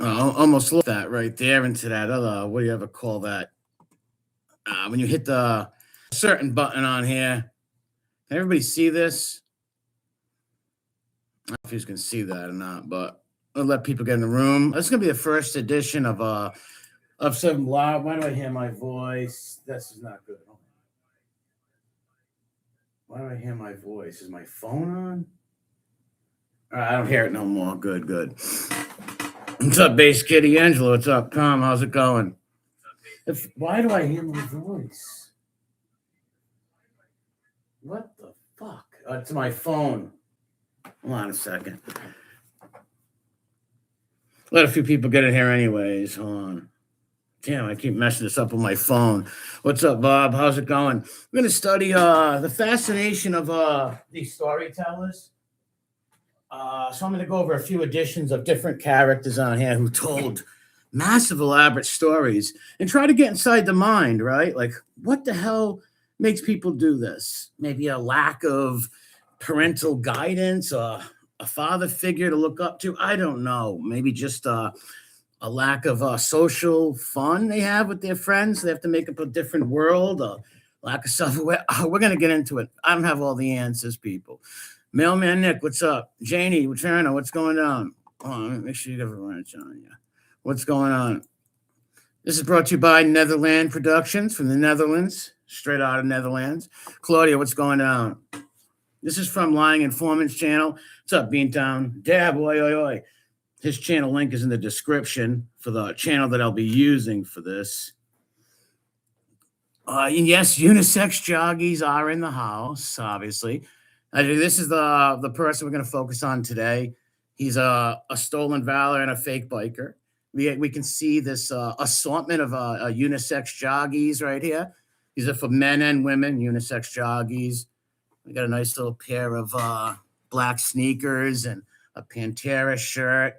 Almost look that right there into that other, what do you ever call that? When you hit the certain button on here. Can everybody see this? I don't know if you can see that or not, but I'll let people get in the room. This is gonna be the first edition of some loud. Why do I hear my voice? This is not good. Why do I hear my voice? Is my phone on? I don't hear it no more. Good, good. What's up, Bass Kitty Angelo? What's up, Tom? How's it going? Why do I hear my voice? What the fuck? It's my phone. Hold on a second. Let a few people get in here anyways. Hold on. Damn, I keep messing this up with my phone. What's up, Bob? How's it going? We're going to study the fascination of these storytellers. So I'm going to go over a few editions of different characters on here who told massive, elaborate stories and try to get inside the mind, right? Like, what the hell makes people do this? Maybe a lack of parental guidance, a father figure to look up to. I don't know. Maybe just a lack of social fun they have with their friends. They have to make up a different world, a lack of self-aware. We're going to get into it. I don't have all the answers, people. Mailman Nick, what's up? Janie, what's going on? Make sure you have a wrench on you. What's going on? This is brought to you by Netherland Productions from the Netherlands, straight out of Netherlands. Claudia, what's going on? This is from Lying Informant's channel. What's up, Beantown? Dab, oi, oi, oi. His channel link is in the description for the channel that I'll be using for this. And yes, unisex joggies are in the house, obviously. This is the person we're going to focus on today. He's a stolen valor and a fake biker. We can see this assortment of unisex joggies right here. These are for men and women, unisex joggies. We got a nice little pair of black sneakers and a Pantera shirt.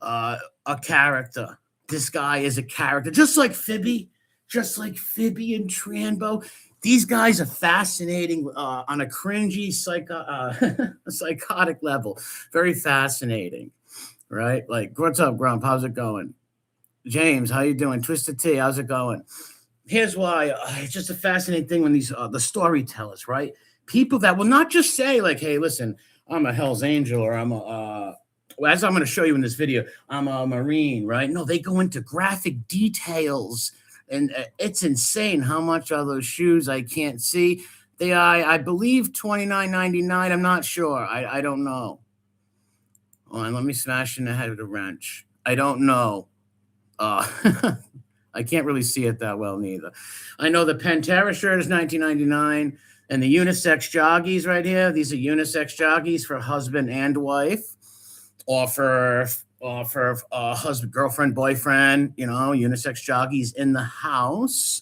A character. This guy is a character, just like Fibby and Trambo. These guys are fascinating on a cringy, psychotic level. Very fascinating, right? Like, what's up, Grump? How's it going? James, how you doing? Twisted T, how's it going? Here's why. It's just a fascinating thing when these the storytellers, right? People that will not just say like, "Hey, listen, I'm a Hell's Angel," or "I'm a." As I'm going to show you in this video, I'm a Marine, right? No, they go into graphic details. And it's insane how much are those shoes I can't see. They are, I believe, $29.99. I'm not sure. I don't know. Hold on, let me smash in the head with a wrench. I don't know. I can't really see it that well neither. I know the Pantera shirt is $19.99. And the unisex joggies right here, these are unisex joggies for husband and wife. Or for husband, girlfriend, boyfriend, unisex joggies in the house.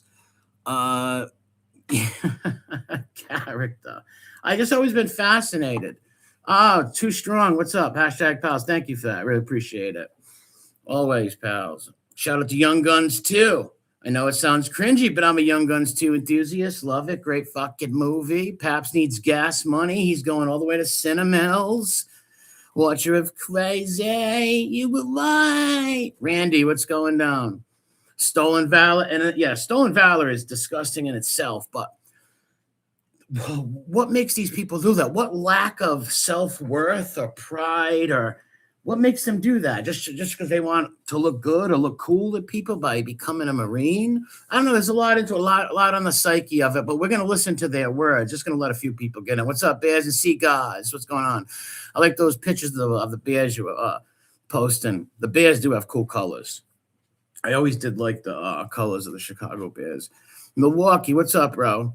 Character. I just always been fascinated. Oh, too strong. What's up? Hashtag pals. Thank you for that. Really appreciate it. Always, pals. Shout out to Young Guns 2. I know it sounds cringy, but I'm a Young Guns 2 enthusiast. Love it. Great fucking movie. Paps needs gas money. He's going all the way to Cinemel's. Watcher of crazy, you were right. Randy, what's going down? Stolen valor, and stolen valor is disgusting in itself, but what makes these people do that? What lack of self-worth or pride, or what makes them do that? Just because they want to look good or look cool to people by becoming a Marine? I don't know. There's a lot on the psyche of it, but we're going to listen to their words. Just going to let a few people get in. What's up, Bears and Sea Guys? What's going on? I like those pictures of the Bears you were posting. The Bears do have cool colors. I always did like the colors of the Chicago Bears. Milwaukee, what's up, bro?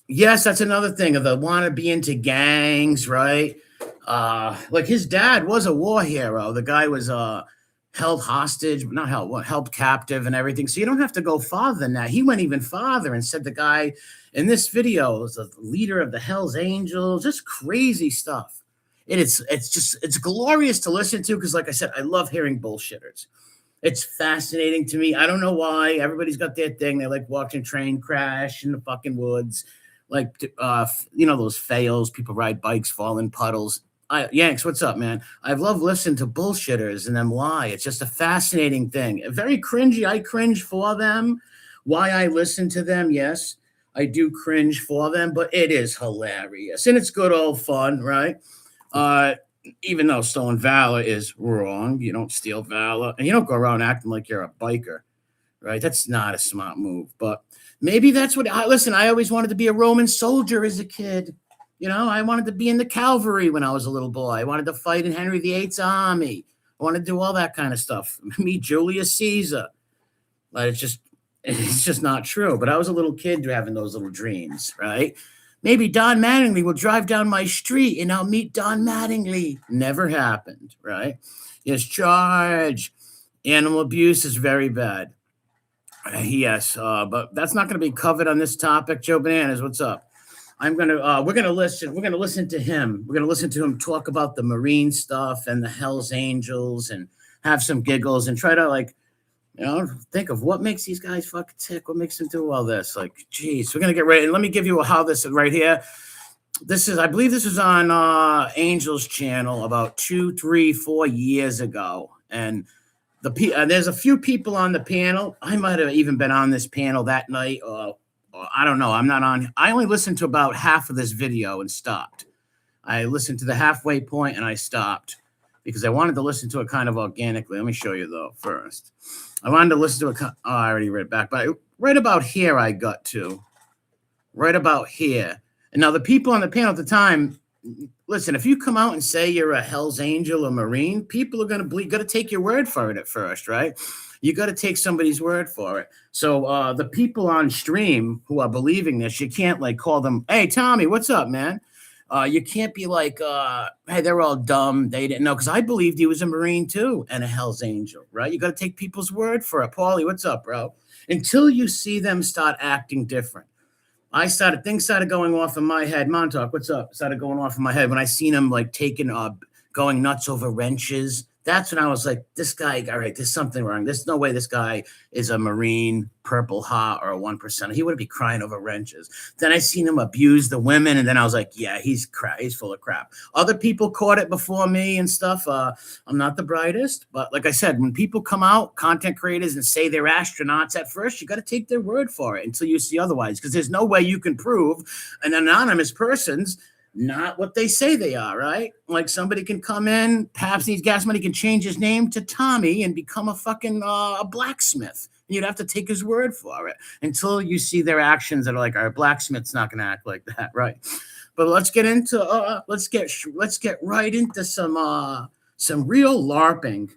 Yes, that's another thing of the want to be into gangs, right? Like his dad was a war hero. The guy was held hostage, not held captive and everything. So you don't have to go farther than that. He went even farther and said the guy in this video was the leader of the Hells Angels. Just crazy stuff. It's glorious to listen to because, like I said, I love hearing bullshitters. It's fascinating to me. I don't know why. Everybody's got their thing. They like watching a train crash in the fucking woods. Like, those fails. People ride bikes, fall in puddles. Yanks, what's up, man? I love listening to bullshitters and them lie. It's just a fascinating thing. Very cringy. I cringe for them. Why I listen to them, yes, I do cringe for them, but it is hilarious and it's good old fun, right? Uh, Even though stolen valor is wrong, you don't steal valor and you don't go around acting like you're a biker, right? That's not a smart move, but maybe that's what I listen. I always wanted to be a Roman soldier as a kid. You know, I wanted to be in the cavalry when I was a little boy. I wanted to fight in Henry VIII's army. I wanted to do all that kind of stuff. Meet Julius Caesar. But it's just not true. But I was a little kid having those little dreams, right? Maybe Don Mattingly will drive down my street and I'll meet Don Mattingly. Never happened, right? Yes, charge. Animal abuse is very bad. Yes, but that's not going to be covered on this topic. Joe Bananas, what's up? We're gonna listen to him. We're gonna listen to him talk about the Marine stuff and the Hell's Angels and have some giggles and try to think of what makes these guys fucking tick. What makes them do all this? Like, geez, we're gonna get ready. And let me give you how this right here. I believe this was on Angel's channel about 2, 3, 4 years ago, and there's a few people on the panel. I might have even been on this panel that night. I don't know. I'm not on. I only listened to about half of this video and stopped. I listened to the halfway point and I stopped because I wanted to listen to it kind of organically. Let me show you though first. I wanted to listen to it. I already read it back, but right about here I got to. Right about here. And now the people on the panel at the time, listen, if you come out and say you're a Hell's Angel or Marine, people are going to believe. You got to take your word for it at first, right? You got to take somebody's word for it. So the people on stream who are believing this, you can't call them, hey, Tommy, what's up, man? You can't be like, hey, they're all dumb. They didn't know, because I believed he was a Marine too and a Hell's Angel, right? You got to take people's word for it. Paulie, what's up, bro? Until you see them start acting different. Things started going off in my head. Montauk, what's up? Started going off in my head when I seen him going nuts over wrenches. That's when I was like, this guy, all right, there's something wrong. There's no way this guy is a Marine, Purple Heart, or a 1%. He wouldn't be crying over wrenches. Then I seen him abuse the women, and then I was like, yeah, he's full of crap. Other people caught it before me and stuff. I'm not the brightest, but like I said, when people come out, content creators, and say they're astronauts at first, you got to take their word for it until you see otherwise, because there's no way you can prove an anonymous person's not what they say they are, right? Like somebody can come in, perhaps needs gas money, can change his name to Tommy and become a fucking a blacksmith. You'd have to take his word for it until you see their actions that are like, our blacksmith's not going to act like that, right? But let's get into let's get right into some real LARPing,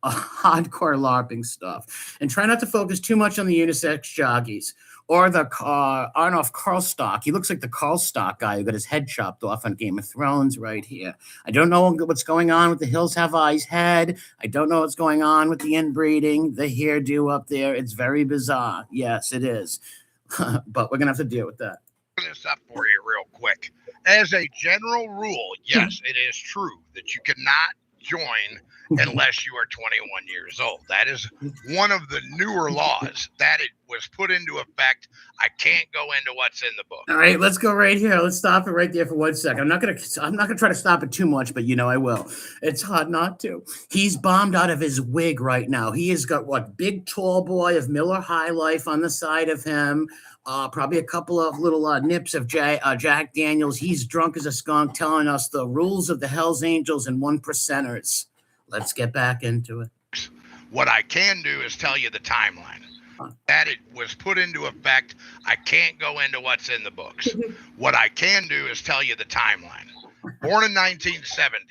hardcore LARPing stuff, and try not to focus too much on the unisex jockeys. Or I don't know if Carl Stock. He looks like the Carl Stock guy who got his head chopped off on Game of Thrones right here. I don't know what's going on with the Hills Have Eyes head. I don't know what's going on with the inbreeding, the hairdo up there. It's very bizarre. Yes, it is. But we're going to have to deal with that. This up for you real quick. As a general rule, yes, it is true that you cannot join unless you are 21 years old. That is one of the newer laws that it was put into effect. I can't go into what's in the book. All right, let's go right here. Let's stop it right there for 1 second. I'm not gonna try to stop it too much, but I will. It's hard not to. He's bombed out of his wig right now. He has got big tall boy of Miller High Life on the side of him. Probably a couple of little nips of Jack Daniels. He's drunk as a skunk, telling us the rules of the Hells Angels and 1%ers. Let's get back into it. What I can do is tell you the timeline. That it was put into effect. I can't go into what's in the books. What I can do is tell you the timeline. Born in 1970.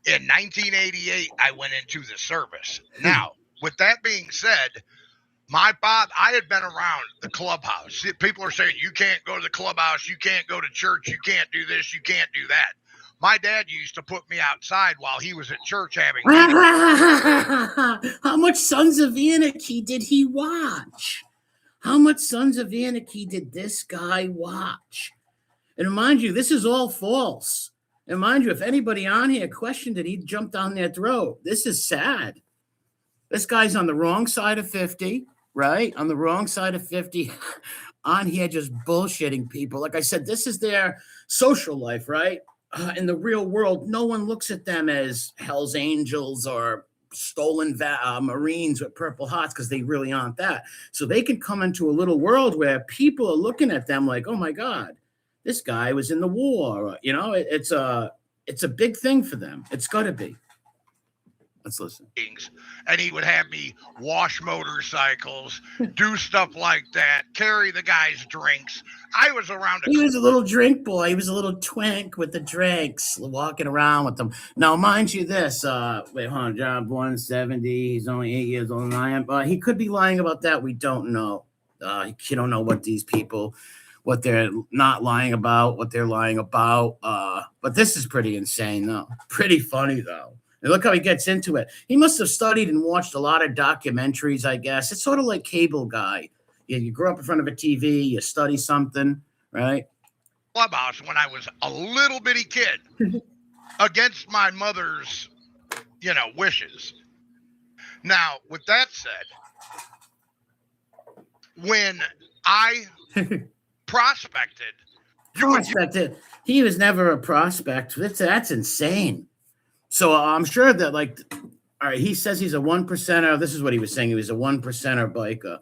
In 1988, I went into the service. Now, with that being said, my father, I had been around the clubhouse. People are saying, you can't go to the clubhouse, you can't go to church, you can't do this, you can't do that. My dad used to put me outside while he was at church having How much Sons of Anarchy did he watch? How much Sons of Anarchy did this guy watch? And mind you, this is all false. And mind you, if anybody on here questioned it, he jumped down their throat. This is sad. This guy's on the wrong side of 50, right? On the wrong side of 50. on here just bullshitting people. Like I said, this is their social life, right? In the real world, no one looks at them as Hell's Angels or stolen Marines with purple hearts because they really aren't that. So they can come into a little world where people are looking at them like, oh my God, this guy was in the war. You know, it's a big thing for them. It's got to be. Let's listen. And he would have me wash motorcycles, do stuff like that, carry the guy's drinks. I was around. He was a little drink boy. He was a little twink with the drinks, walking around with them. Now, mind you, this. Wait, hold on. John, born in 70. He's only 8 years older than I am. He could be lying about that. We don't know. You don't know what these people, what they're not lying about, what they're lying about. But this is pretty insane, though. Pretty funny, though. And look how he gets into it. He must have studied and watched a lot of documentaries, I guess. It's sort of like Cable Guy. You grow up in front of a TV, you study something, right? Clubhouse when I was a little bitty kid against my mother's, wishes. Now, with that said, when I prospected. He was never a prospect. That's insane. So I'm sure that, like, all right, he says he's a 1%er. This is what he was saying. He was a 1%er biker.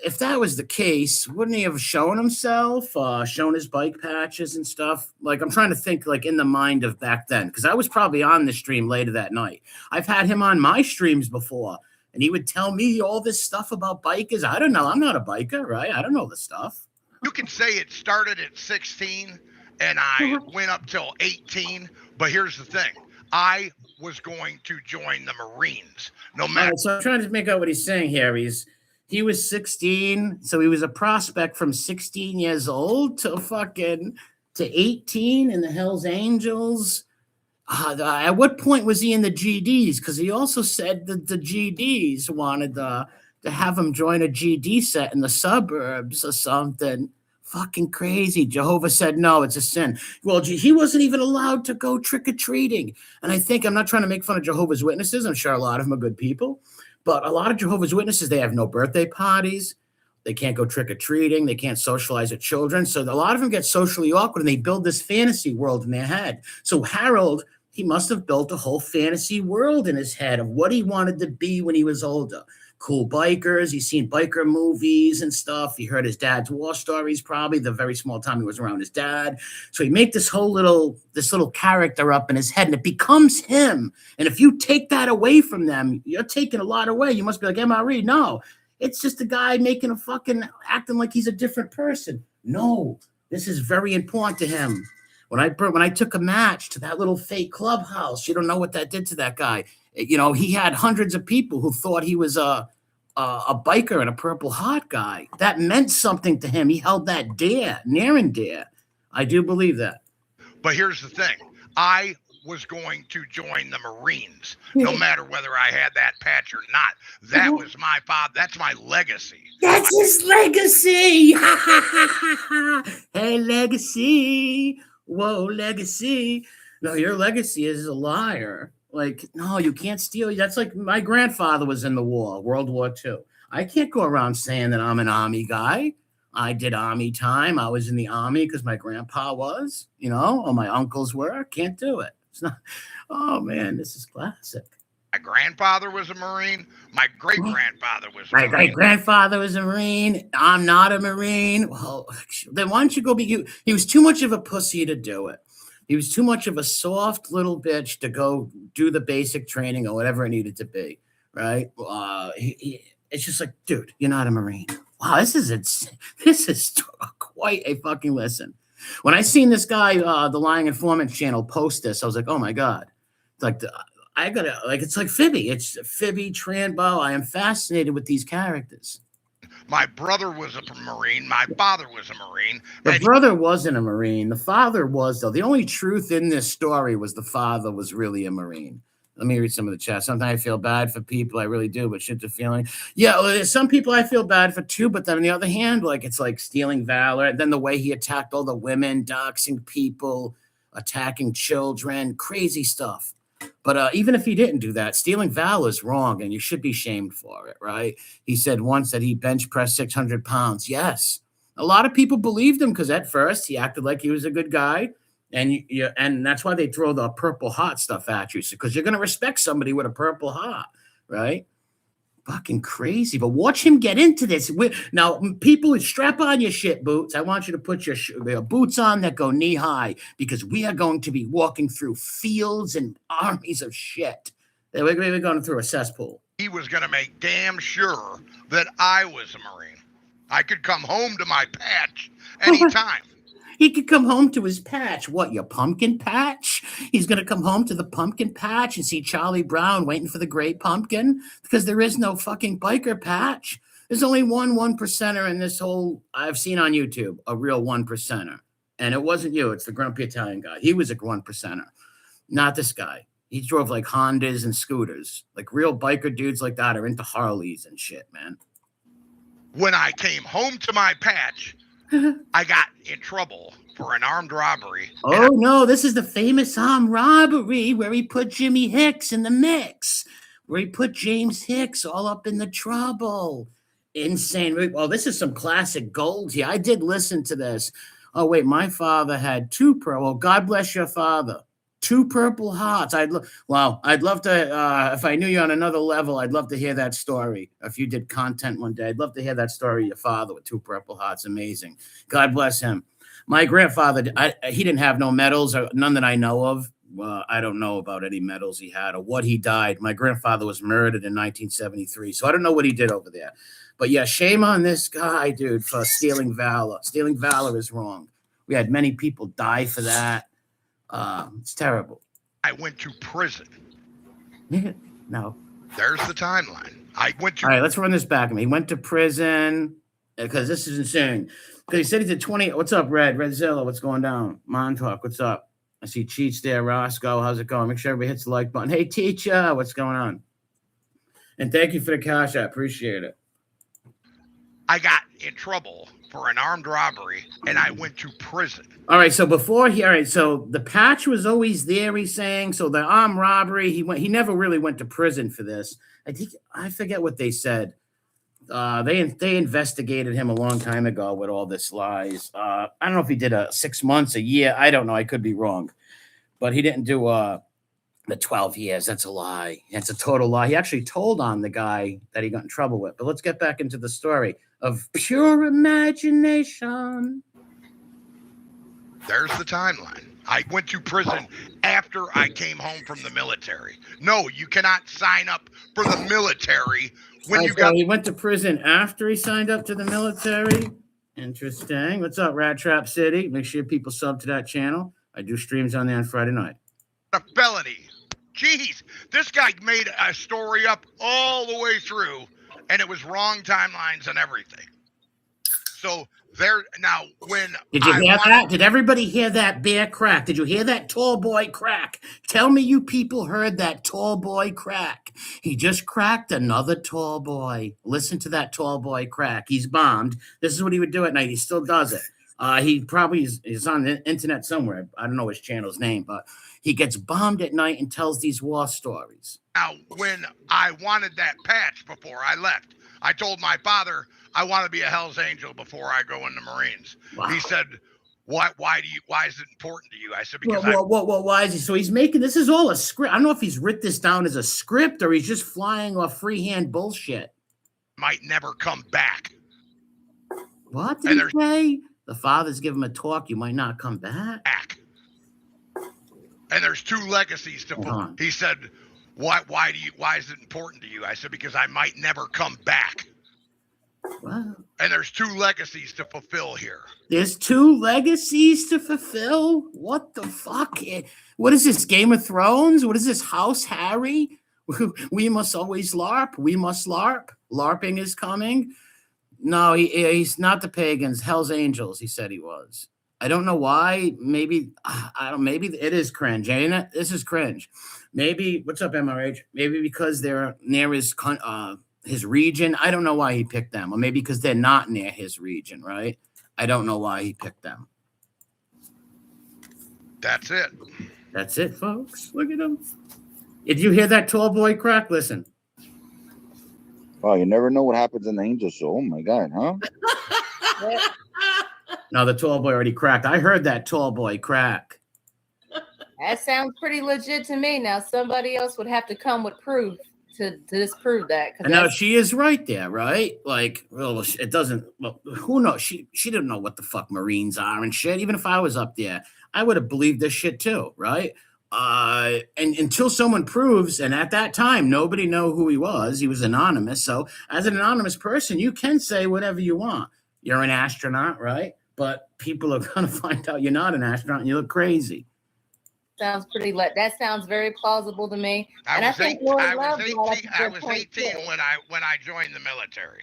If that was the case, wouldn't he have shown himself, shown his bike patches and stuff? Like, I'm trying to think, like, in the mind of back then, because I was probably on the stream later that night. I've had him on my streams before, and he would tell me all this stuff about bikers. I don't know. I'm not a biker, right? I don't know the stuff. You can say it started at 16 and I went up till 18. But here's the thing. I was going to join the Marines. No matter. So I'm trying to make out what he's saying here. He was 16, so he was a prospect from 16 years old to 18 in the Hells Angels. At what point was he in the GDs? Because he also said that the GDs wanted to have him join a GD set in the suburbs or something. Fucking crazy. Jehovah said, no, it's a sin. Well, he wasn't even allowed to go trick-or-treating. And I think, I'm not trying to make fun of Jehovah's Witnesses. I'm sure a lot of them are good people. But a lot of Jehovah's Witnesses, they have no birthday parties. They can't go trick-or-treating. They can't socialize with children. So a lot of them get socially awkward, and they build this fantasy world in their head. So Harold, he must have built a whole fantasy world in his head of what he wanted to be when he was older. Cool bikers. He's seen biker movies and stuff. He heard his dad's war stories, probably the very small time he was around his dad. So he made this little character up in his head, and it becomes him. And if you take that away from them, you're taking a lot away. You must be like, MRE. No, it's just a guy making acting like he's a different person. No, this is very important to him. When I took a match to that little fake clubhouse, you don't know what that did to that guy. He had hundreds of people who thought he was a biker and a Purple Heart guy. That meant something to him. He held that near and dear. I do believe that. But here's the thing. I was going to join the Marines, no matter whether I had that patch or not. That was my father. That's my legacy. That's his legacy. Hey, legacy. Whoa, legacy. No, your legacy is a liar. Like, no, you can't steal. That's like my grandfather was in the war, World War II. I can't go around saying that I'm an Army guy. I did Army time. I was in the Army because my grandpa was, or my uncles were. Can't do it. It's not. Oh, man, this is classic. My grandfather was a Marine. My great-grandfather was a Marine. My great-grandfather was a Marine. I'm not a Marine. Well, then why don't you go be... He was too much of a pussy to do it. He was too much of a soft little bitch to go do the basic training or whatever it needed to be, right? It's just like, dude, you're not a Marine. Wow, this is quite a fucking listen. When I seen this guy, the Lying Informant channel, post this, I was like, oh my God. It's like, it's like Fibby. It's Fibby, Tranbo. I am fascinated with these characters. My brother was a Marine. My father was a Marine. The brother wasn't a Marine. The father was, though. The only truth in this story was the father was really a Marine. Let me read some of the chat. Sometimes I feel bad for people. I really do, but shit the feeling. Yeah, some people I feel bad for too, but then on the other hand, like it's like stealing Valor. And then the way he attacked all the women, doxing people, attacking children, crazy stuff. But even if he didn't do that, stealing Valor is wrong, and you should be shamed for it, right? He said once that he bench pressed 600 pounds. Yes, a lot of people believed him because at first he acted like he was a good guy, and that's why they throw the Purple Heart stuff at you, because you're gonna respect somebody with a Purple Heart, right? Fucking crazy. But watch him get into this. Now, people, strap on your shit boots. I want you to put your boots on that go knee high, because we are going to be walking through fields and armies of shit. We're going through a cesspool. He was going to make damn sure that I was a Marine. I could come home to my patch anytime. He could come home to his patch. What, your pumpkin patch? He's going to come home to the pumpkin patch and see Charlie Brown waiting for the great pumpkin, because there is no fucking biker patch. There's only one 1%er in this whole, I've seen on YouTube, a real 1%er. And it wasn't you. It's the grumpy Italian guy. He was a 1%er, not this guy. He drove like Hondas and scooters. Like real biker dudes like that are into Harleys and shit, man. When I came home to my patch, I got in trouble for an armed robbery. Oh, no, this is the famous armed robbery where he put Jimmy Hicks in the mix, where he put James Hicks all up in the trouble. Insane. Oh, this is some classic gold here. I did listen to this. Oh, wait, my father had well, God bless your father. 2 Purple Hearts. I'd love to, if I knew you on another level, I'd love to hear that story. If you did content one day, I'd love to hear that story of your father with 2 Purple Hearts. Amazing. God bless him. My grandfather, he didn't have no medals, or none that I know of. I don't know about any medals he had or what he died. My grandfather was murdered in 1973, so I don't know what he did over there. But yeah, shame on this guy, dude, for stealing Valor. Stealing Valor is wrong. We had many people die for that. It's terrible. I went to prison. No. There's the timeline. I went to. All right, let's run this back. He went to prison because this is insane. Because he said he did 20. What's up, Redzilla? What's going down? Montauk, what's up? I see Cheats there. Roscoe, how's it going? Make sure everybody hits the like button. Hey, teacher, what's going on? And thank you for the cash. I appreciate it. I got in trouble for an armed robbery, and I went to prison. All right, so so the patch was always there, he's saying. So the armed robbery, he never really went to prison for this. I forget what they said. They investigated him a long time ago with all this lies. I don't know if he did 6 months, a year. I don't know. I could be wrong. But he didn't do the 12 years. That's a lie. That's a total lie. He actually told on the guy that he got in trouble with. But let's get back into the story of pure imagination. There's the timeline. I went to prison after I came home from the military. No, you cannot sign up for the military when you got. He went to prison after he signed up to the military. Interesting. What's up, Rat Trap City? Make sure people sub to that channel. I do streams on there on Friday night. A felony. Jeez, this guy made a story up all the way through, and it was wrong timelines and everything. So there now, when did you hear that? Did everybody hear that bear crack? Did you hear that tall boy crack? Tell me you people heard that tall boy crack. He just cracked another tall boy. Listen to that tall boy crack. He's bombed. This is what he would do at night. He still does it. He probably is on the internet somewhere. I don't know his channel's name, but he gets bombed at night and tells these war stories. Now, when I wanted that patch before I left, I told my father I want to be a Hell's Angel before I go in the Marines. Wow. He said, why is it important to you? I said, because why is he? So he's making, this is all a script. I don't know if he's written this down as a script or he's just flying off freehand bullshit. Might never come back. What did he say? The fathers give him a talk. You might not come back. And there's 2 legacies to fulfill. He said, why is it important to you? I said, because I might never come back. Wow. And there's 2 legacies to fulfill here. There's 2 legacies to fulfill? What the fuck? What is this, Game of Thrones? What is this, House Harry? We must always LARP. We must LARP. LARPing is coming. No, he's not the pagans. Hell's Angels, he said he was. I don't know why. Maybe maybe it is cringe, ain't it? This is cringe. Maybe, what's up, MRH? Maybe because they're near his region. I don't know why he picked them. Or maybe because they're not near his region, right? I don't know why he picked them. That's it. That's it, folks. Look at him. Did you hear that tall boy crack? Listen. Oh, you never know what happens in the angel show. Oh my God, huh? No, the tall boy already cracked. I heard that tall boy crack. That sounds pretty legit to me. Now somebody else would have to come with proof to disprove that. And now she is right there, right? Like, well, it doesn't. Well, who knows? She didn't know what the fuck Marines are and shit. Even if I was up there, I would have believed this shit too, right? And until someone proves, and at that time, nobody knew who he was. He was anonymous. So, as an anonymous person, you can say whatever you want. You're an astronaut, right? But people are gonna find out you're not an astronaut and you look crazy. Sounds pretty. That sounds very plausible to me. I was 18 when I joined the military.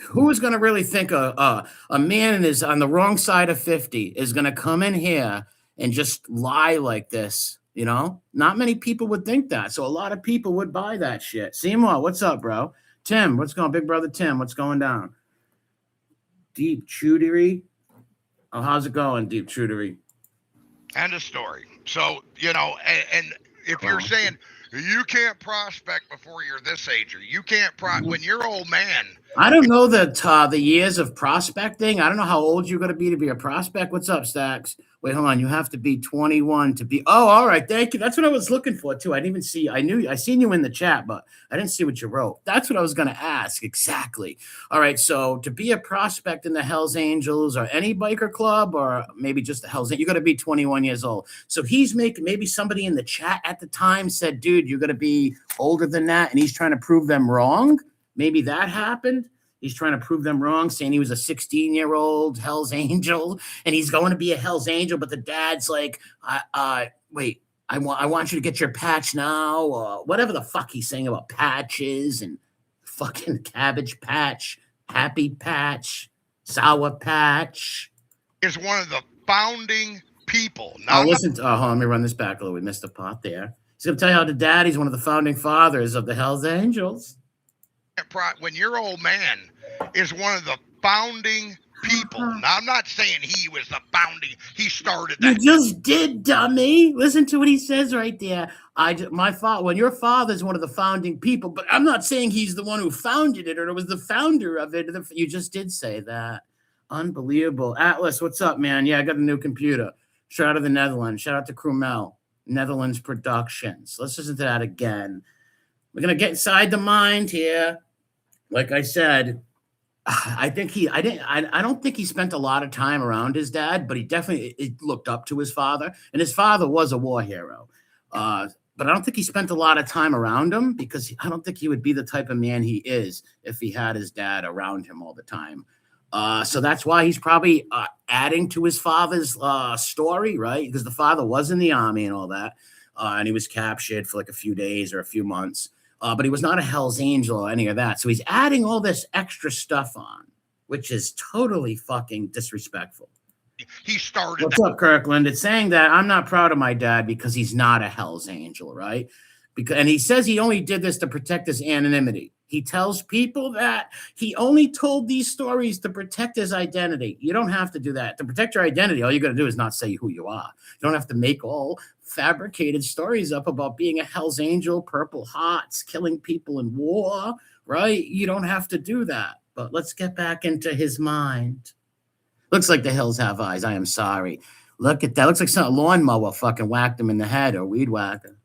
Who is going to really think a man is on the wrong side of 50 is going to come in here and just lie like this? You know, not many people would think that. So a lot of people would buy that shit. Seymour, what's up, bro? Tim, what's going on? Big brother Tim, what's going down? Deep Chudery. Oh, how's it going, Deep Chudery? End of story. So, you know, and if you're saying you can't prospect before you're this age, or you can't when you're old man. I don't know the years of prospecting. I don't know how old you're going to be a prospect. What's up, Stacks? Wait, hold on. You have to be 21 to be. Oh, all right. Thank you. That's what I was looking for too. I didn't even see. I seen you in the chat, but I didn't see what you wrote. That's what I was going to ask exactly. All right. So to be a prospect in the Hells Angels or any biker club, or maybe just the Hells Angels, you got to be 21 years old. So he's making, maybe somebody in the chat at the time said, "Dude, you're going to be older than that," and he's trying to prove them wrong. Maybe that happened. He's trying to prove them wrong, saying he was a 16-year-old Hell's Angel, and he's going to be a Hell's Angel. But the dad's like, wait, I want you to get your patch now, or whatever the fuck he's saying about patches and fucking Cabbage Patch, Happy Patch, Sour Patch. Is one of the founding people. Now, Hold on, let me run this back a little. We missed a part there. He's going to tell you how the daddy's one of the founding fathers of the Hells Angels. When your old man is one of the founding people. Now, I'm not saying he was the founding. He started that. You just did, dummy. Listen to what he says right there. When your father's one of the founding people, but I'm not saying he's the one who founded it or was the founder of it. You just did say that. Unbelievable. Atlas, what's up, man? Yeah, I got a new computer. Shout out to the Netherlands. Shout out to Krumel. Netherlands Productions. Let's listen to that again. We're going to get inside the mind here. Like I said, I don't think he spent a lot of time around his dad, but he definitely looked up to his father. And his father was a war hero. But I don't think he spent a lot of time around him, because I don't think he would be the type of man he is if he had his dad around him all the time. So that's why he's probably adding to his father's story, right? Because the father was in the army and all that. And he was captured for like a few days or a few months. But he was not a Hell's Angel or any of that. So he's adding all this extra stuff on, which is totally fucking disrespectful. He started. What's up, Kirkland? It's saying that I'm not proud of my dad because he's not a Hell's Angel, right? And he says he only did this to protect his anonymity. He tells people that he only told these stories to protect his identity. You don't have to do that. To protect your identity, all you got to do is not say who you are. You don't have to make all fabricated stories up about being a Hell's Angel, Purple Hearts, killing people in war, right? You don't have to do that. But let's get back into his mind. Looks like the hills have eyes. I am sorry. Look at that. Looks like some lawnmower fucking whacked him in the head, or weed whacker.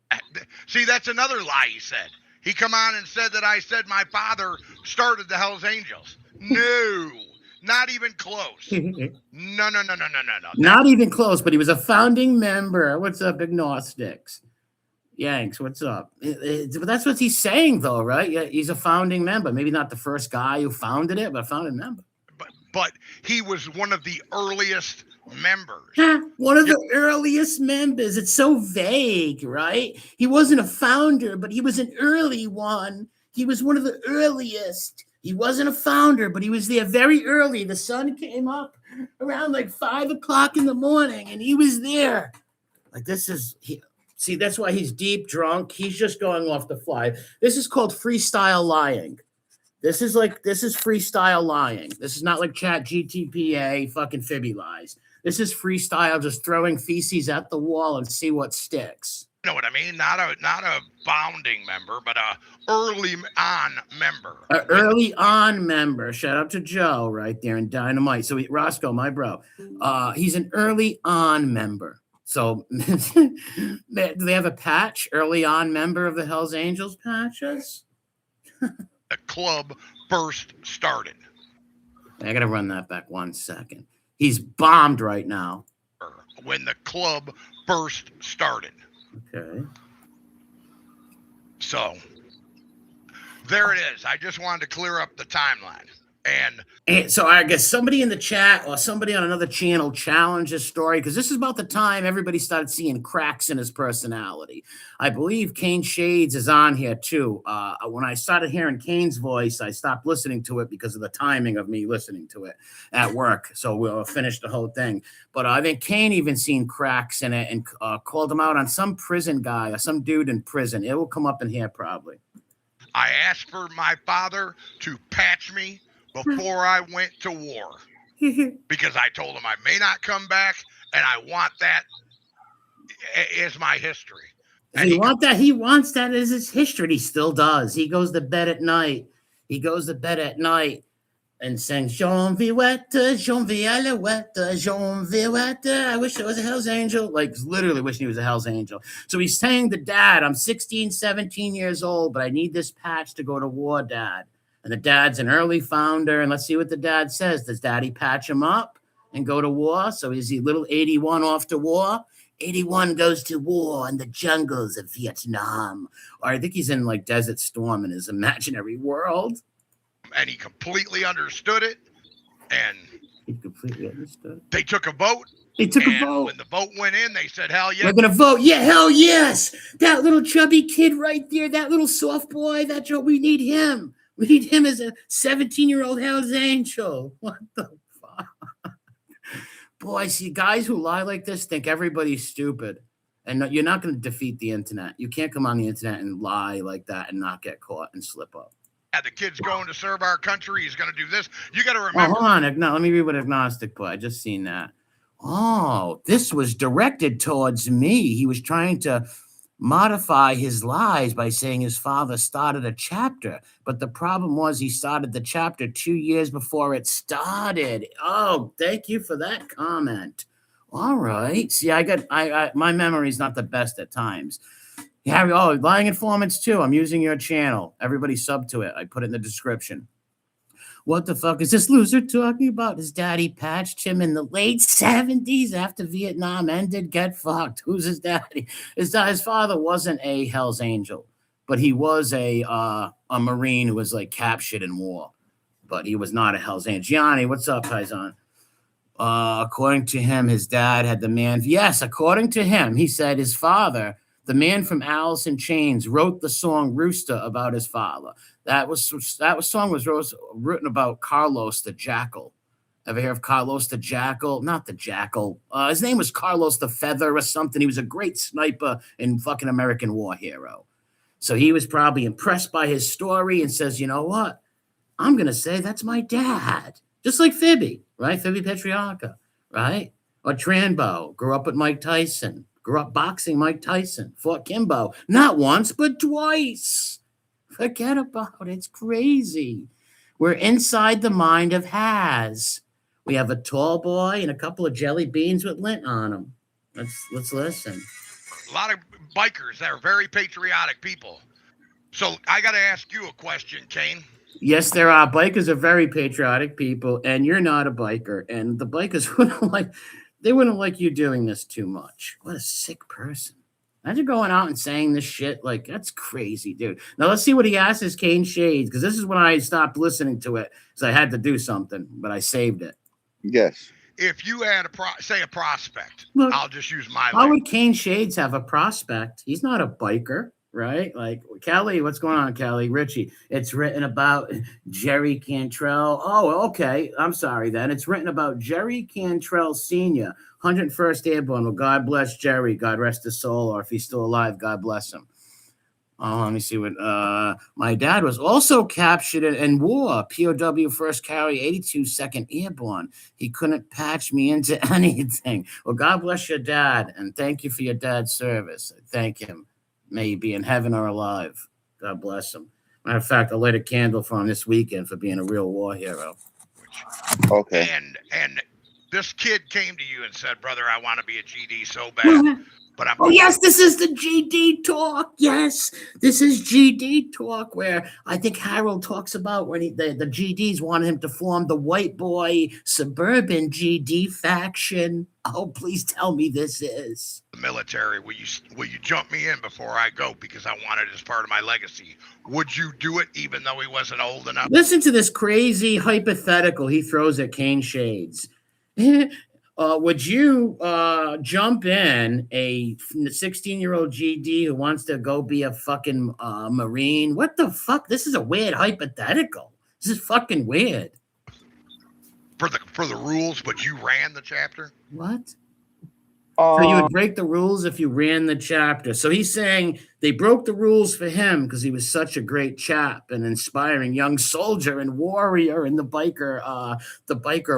See, that's another lie he said. He come on and said that I said my father started the Hells Angels. No, not even close. No. Not even close, but he was a founding member. What's up, agnostics? Yanks, what's up? But that's what he's saying, though, right? Yeah, he's a founding member. Maybe not the first guy who founded it, but a founding member. But he was one of the earliest members. One of the earliest members. It's so vague, right? He wasn't a founder, but he was an early one. He was one of the earliest. He wasn't a founder, but he was there very early. The sun came up around like 5 o'clock in the morning, and he was there. Like, see, that's why he's deep drunk. He's just going off the fly. This is called freestyle lying. This is freestyle lying. This is not like Chat GTPA fucking Fibby lies. This is freestyle, just throwing feces at the wall and see what sticks. You know what I mean? Not a founding member, but a early on member. An early on member. Shout out to Joe right there in Dynamite. So Roscoe, my bro, he's an early on member. So do they have a patch? Early on member of the Hells Angels patches? The club first started. I gotta run that back 1 second. He's bombed right now. When the club first started. Okay. So there it is. I just wanted to clear up the timeline. And so I guess somebody in the chat or somebody on another channel challenged his story, because this is about the time everybody started seeing cracks in his personality. I believe Kane Shades is on here too. When I started hearing Kane's voice, I stopped listening to it because of the timing of me listening to it at work. So we'll finish the whole thing. But I think Kane even seen cracks in it and called him out on some prison guy or some dude in prison. It will come up in here probably. I asked for my father to patch me before I went to war because I told him I may not come back, and I want that as my history. And he wants that as his history. He still does. He goes to bed at night. And sings Jean Viewette, Jean Vialouette, Jean Viewette. I wish I was a Hell's Angel. Like literally wishing he was a Hell's Angel. So he's saying to dad, I'm 16, 17 years old, but I need this patch to go to war, dad. And the dad's an early founder. And let's see what the dad says. Does daddy patch him up and go to war? So is he little 81 off to war? 81 goes to war in the jungles of Vietnam. Or I think he's in like Desert Storm in his imaginary world. And he completely understood it. And he completely understood. They took a vote. They took a vote. When the vote went in, they said, hell yeah. We're going to vote. Yeah, hell yes. That little chubby kid right there, that little soft boy, we need him. We need him as a 17-year-old Hell's Angel. What the fuck? Boy, see, guys who lie like this think everybody's stupid. And you're not going to defeat the internet. You can't come on the internet and lie like that and not get caught and slip up. Yeah, the kid's going to serve our country. He's going to do this. You got to remember. Oh, hold on. Let me read what Agnostic put. I just seen that. Oh, this was directed towards me. He was trying to modify his lies by saying his father started a chapter, but the problem was he started the chapter 2 years before it started. Oh, thank you for that comment. All right. See, I my memory's not the best at times. Harry, Lying Informants too. I'm using your channel. Everybody sub to it. I put it in the description. What the fuck is this loser talking about? His daddy patched him in the late 70s after Vietnam ended. Get fucked. Who's his daddy? His father wasn't a Hell's Angel, but he was a Marine who was like captured in war. But he was not a Hell's Angel. Gianni, what's up, Paisan? According to him, his dad had the man. Yes, according to him, he said his father, the man from Alice in Chains, wrote the song Rooster about his father. That song was written about Carlos the Jackal. Ever hear of Carlos the Jackal? Not the Jackal. His name was Carlos the Feather or something. He was a great sniper and fucking American war hero. So he was probably impressed by his story and says, you know what? I'm going to say that's my dad. Just like Phoebe, right? Phoebe Patriarca, right? Or Trambo, grew up with Mike Tyson. Grew up boxing Mike Tyson. Fought Kimbo. Not once, but twice. Forget about it. It's crazy. We're inside the mind of Haz. We have a tall boy and a couple of jelly beans with lint on them. Let's listen. A lot of bikers that are very patriotic people. So I got to ask you a question, Kane. Yes, there are. Bikers are very patriotic people, and you're not a biker. And the bikers wouldn't like you doing this too much. What a sick person. Imagine going out and saying this shit. Like, that's crazy, dude. Now, let's see what he asks his Kane Shades, because this is when I stopped listening to it, because I had to do something, but I saved it. Yes. If you had a prospect, look, I'll just use my how would Kane Shades have a prospect? He's not a biker, right? Like, Kelly, what's going on, Kelly? Richie, it's written about Jerry Cantrell. Oh, okay. I'm sorry then. It's written about Jerry Cantrell Sr., 101st Airborne. Well, God bless Jerry. God rest his soul. Or if he's still alive, God bless him. Oh, let me see what. My dad was also captured in war. POW first carry 82nd Airborne. He couldn't patch me into anything. Well, God bless your dad, and thank you for your dad's service. Thank him. May he be in heaven or alive. God bless him. Matter of fact, I'll light a candle for him this weekend for being a real war hero. Okay. And this kid came to you and said, "Brother, I want to be a GD so bad." But I'm oh, yes, this is the GD talk. Yes, this is GD talk where I think Harold talks about when the GDs wanted him to form the white boy suburban GD faction. Oh, please tell me this is. the military. Will you jump me in before I go because I want it as part of my legacy? Would you do it even though he wasn't old enough? Listen to this crazy hypothetical he throws at Kane Shades. Would you jump in a 16-year-old GD who wants to go be a fucking Marine? What the fuck? This is a weird hypothetical. This is fucking weird. For the rules, but you ran the chapter? What? So you Uh, would break the rules if you ran the chapter. So he's saying they broke the rules for him because he was such a great chap, an inspiring young soldier and warrior in the biker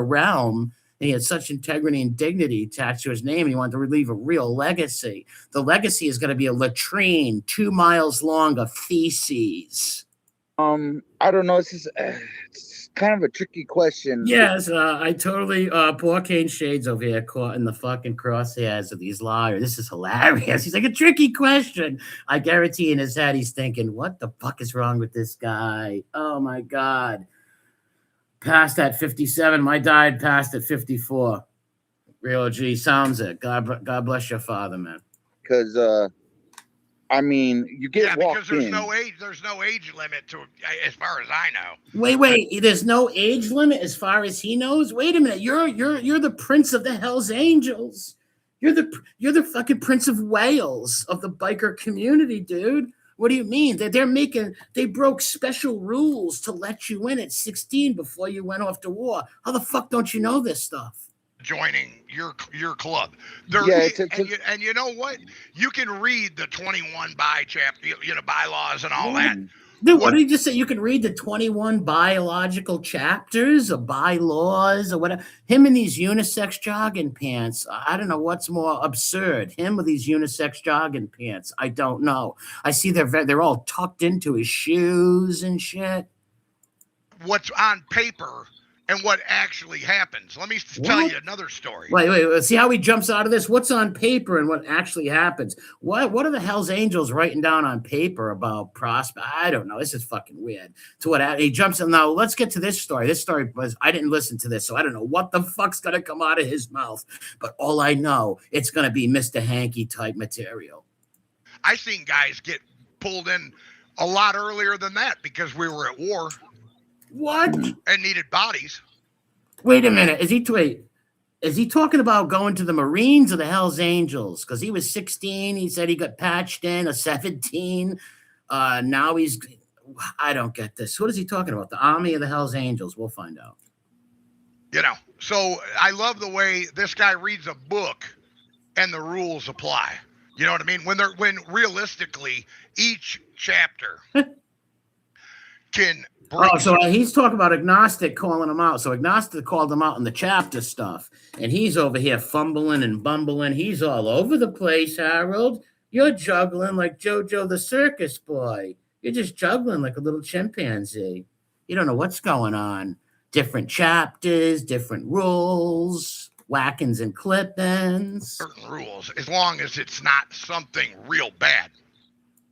realm. And he had such integrity and dignity attached to his name. And he wanted to leave a real legacy. The legacy is going to be a latrine 2 miles long of feces. I don't know. It's kind of a tricky question. Yes, I totally poor Kane Shades over here caught in the fucking crosshairs of these liars. This is hilarious. He's like, a tricky question. I guarantee in his head he's thinking, what the fuck is wrong with this guy? Oh my God. Passed at 57. My dad passed at 54. Real G sounds it. God bless your father, man. Because I mean, you get because walked there's in. no age limit to, as far as I know. Wait. There's no age limit as far as he knows. Wait a minute. You're the Prince of the Hells Angels. You're the fucking Prince of Wales of the biker community, dude. What do you mean? They broke special rules to let you in at 16 before you went off to war. How the fuck don't you know this stuff? Joining your club. And you know what? You can read the 21 by chapter, bylaws and all that. Dude, what did he just say? You can read the 21 biological chapters or bylaws or whatever. Him in these unisex jogging pants. I don't know what's more absurd. Him with these unisex jogging pants. I don't know. I see they're all tucked into his shoes and shit. What's on paper and what actually happens. Let me tell you another story. Wait. See how he jumps out of this? What's on paper and what actually happens? What are the Hells Angels writing down on paper about prospect? I don't know. This is fucking weird. To what he jumps in. Now, let's get to this story. This story was, I didn't listen to this, so I don't know what the fuck's going to come out of his mouth. But all I know, it's going to be Mr. Hanky type material. I seen guys get pulled in a lot earlier than that because we were at war. What? And needed bodies. Wait a minute. Is he talking about going to the Marines or the Hells Angels? Because he was 16. He said he got patched in, or 17. Now I don't get this. What is he talking about? The Army or the Hells Angels? We'll find out. So I love the way this guy reads a book and the rules apply. You know what I mean? When realistically each chapter can. So he's talking about Agnostic calling him out. So Agnostic called him out in the chapter stuff. And he's over here fumbling and bumbling. He's all over the place, Harold. You're juggling like JoJo the circus boy. You're just juggling like a little chimpanzee. You don't know what's going on. Different chapters, different rules, whackings and clippings. Certain rules, as long as it's not something real bad.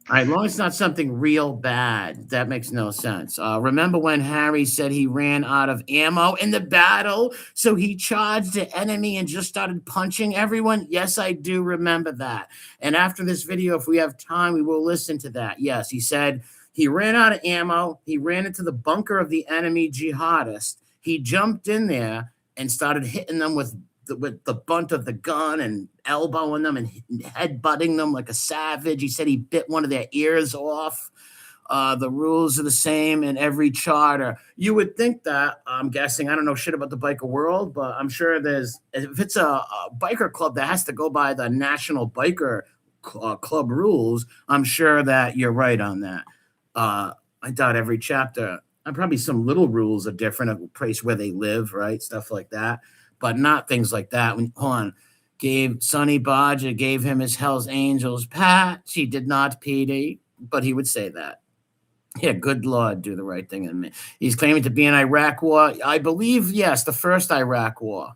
All right, as long as it's not something real bad. That makes no sense. Remember when Harry said he ran out of ammo in the battle, so he charged the enemy and just started punching everyone? Yes, I do remember that. And after this video, if we have time, we will listen to that. Yes, he said he ran out of ammo. He ran into the bunker of the enemy jihadist. He jumped in there and started hitting them with the butt of the gun and elbowing them and headbutting them like a savage. He said he bit one of their ears off. The rules are the same in every charter. You would think that, I'm guessing, I don't know shit about the biker world, but I'm sure if it's a biker club that has to go by the National Biker club rules, I'm sure that you're right on that. I doubt every chapter, and probably some little rules are different of the place where they live, right? Stuff like that, but not things like that. When hold on, gave Sonny Badger gave him his Hell's Angels patch. He did not PD, but he would say that. Yeah, good Lord, do the right thing in me. He's claiming to be in Iraq war. I believe, yes, the first Iraq war.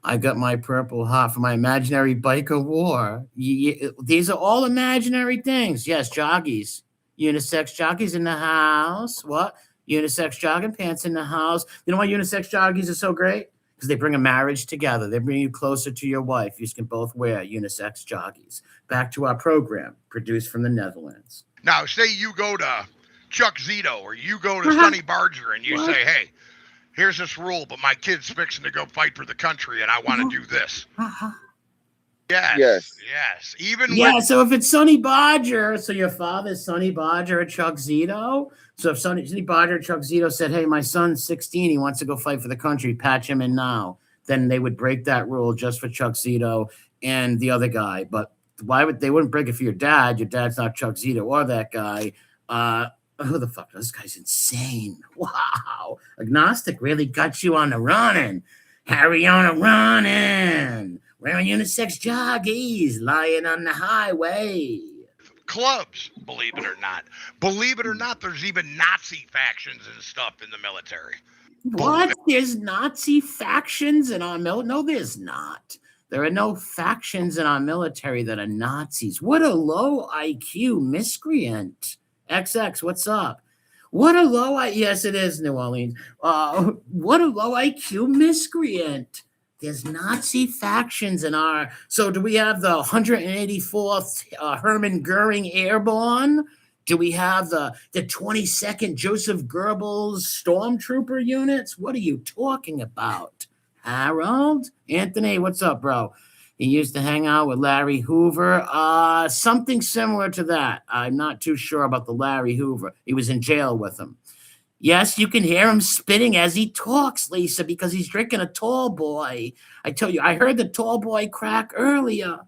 I got my Purple Heart from my imaginary biker war. These are all imaginary things. Yes, joggies. Unisex jockeys in the house. What? Unisex jogging pants in the house. You know why unisex jockeys are so great? Because they bring a marriage together. They bring you closer to your wife. You can both wear unisex jockeys. Back to our program, produced from the Netherlands. Now, say you go to Chuck Zito or you go to Sonny Barger and you say, hey, here's this rule, but my kid's fixing to go fight for the country and I want to do this. Yes. Even so if it's Sonny Badger, so your father's Sonny Badger or Chuck Zito. So if Sonny Badger or Chuck Zito said, hey, my son's 16, he wants to go fight for the country, patch him in now, then they would break that rule just for Chuck Zito and the other guy. But they wouldn't break it for your dad? Your dad's not Chuck Zito or that guy. Who the fuck? This guy's insane. Wow. Agnostic really got you on the running. Harry on a running. Wearing unisex joggies, lying on the highway. Clubs, believe it or not. Believe it or not, there's even Nazi factions and stuff in the military. What? There's Nazi factions in our military? No, there's not. There are no factions in our military that are Nazis. What a low IQ miscreant. XX, what's up? What a low yes, it is New Orleans. What a low IQ miscreant. There's Nazi factions in our. So do we have the 184th Hermann Goering Airborne? Do we have the 22nd Joseph Goebbels Stormtrooper units? What are you talking about? Harold? Anthony, what's up, bro? He used to hang out with Larry Hoover. Something similar to that. I'm not too sure about the Larry Hoover. He was in jail with him. Yes, you can hear him spitting as he talks, Lisa, because he's drinking a tall boy. I tell you, I heard the tall boy crack earlier.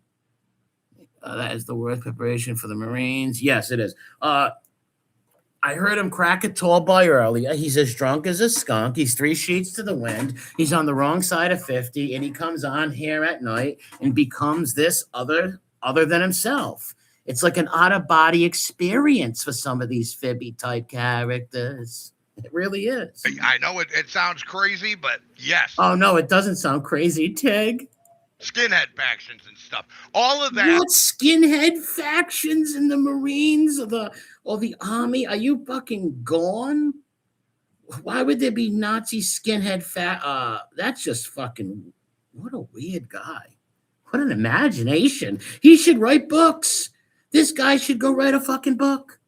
That is the worst preparation for the Marines. Yes, it is. I heard him crack a tall boy earlier. He's as drunk as a skunk. He's 3 sheets to the wind. He's on the wrong side of 50, and he comes on here at night and becomes this other than himself. It's like an out-of-body experience for some of these Fibby-type characters. It really is. I know it sounds crazy, but yes. Oh, no, it doesn't sound crazy, Tig. Skinhead factions and stuff. All of that. What skinhead factions in the Marines or the Army? Are you fucking gone? Why would there be Nazi skinhead that's just fucking, what a weird guy. What an imagination. He should write books. This guy should go write a fucking book.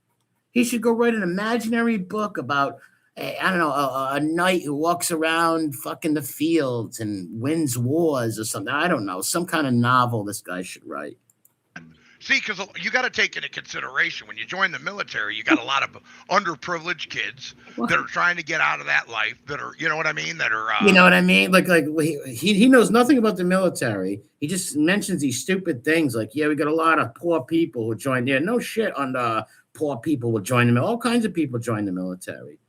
He should go write an imaginary book about, I don't know, a knight who walks around fucking the fields and wins wars or something. I don't know. Some kind of novel this guy should write. See, because you got to take into consideration when you join the military, you got a lot of underprivileged kids that are trying to get out of that life. That are, you know what I mean? That are, you know what I mean? Like he knows nothing about the military. He just mentions these stupid things like, yeah, we got a lot of poor people who join there. No shit on the poor people will join all kinds of people join the military.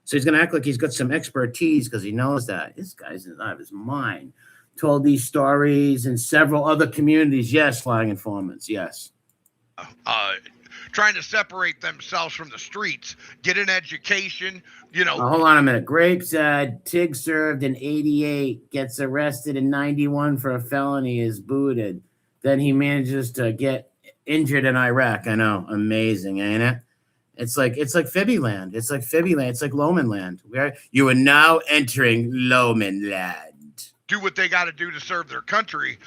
So he's gonna act like he's got some expertise because he knows that this guy's out of his mind. Told these stories in several other communities. Yes, flying informants. Yes. Trying to separate themselves from the streets, get an education, you know. Hold on a minute. Grape said Tig served in 88, gets arrested in 91 for a felony, is booted. Then he manages to get injured in Iraq. I know. Amazing, ain't it? It's like Fibbyland. It's like Fibbyland. It's like Lomanland. You are now entering Lomanland. Do what they got to do to serve their country,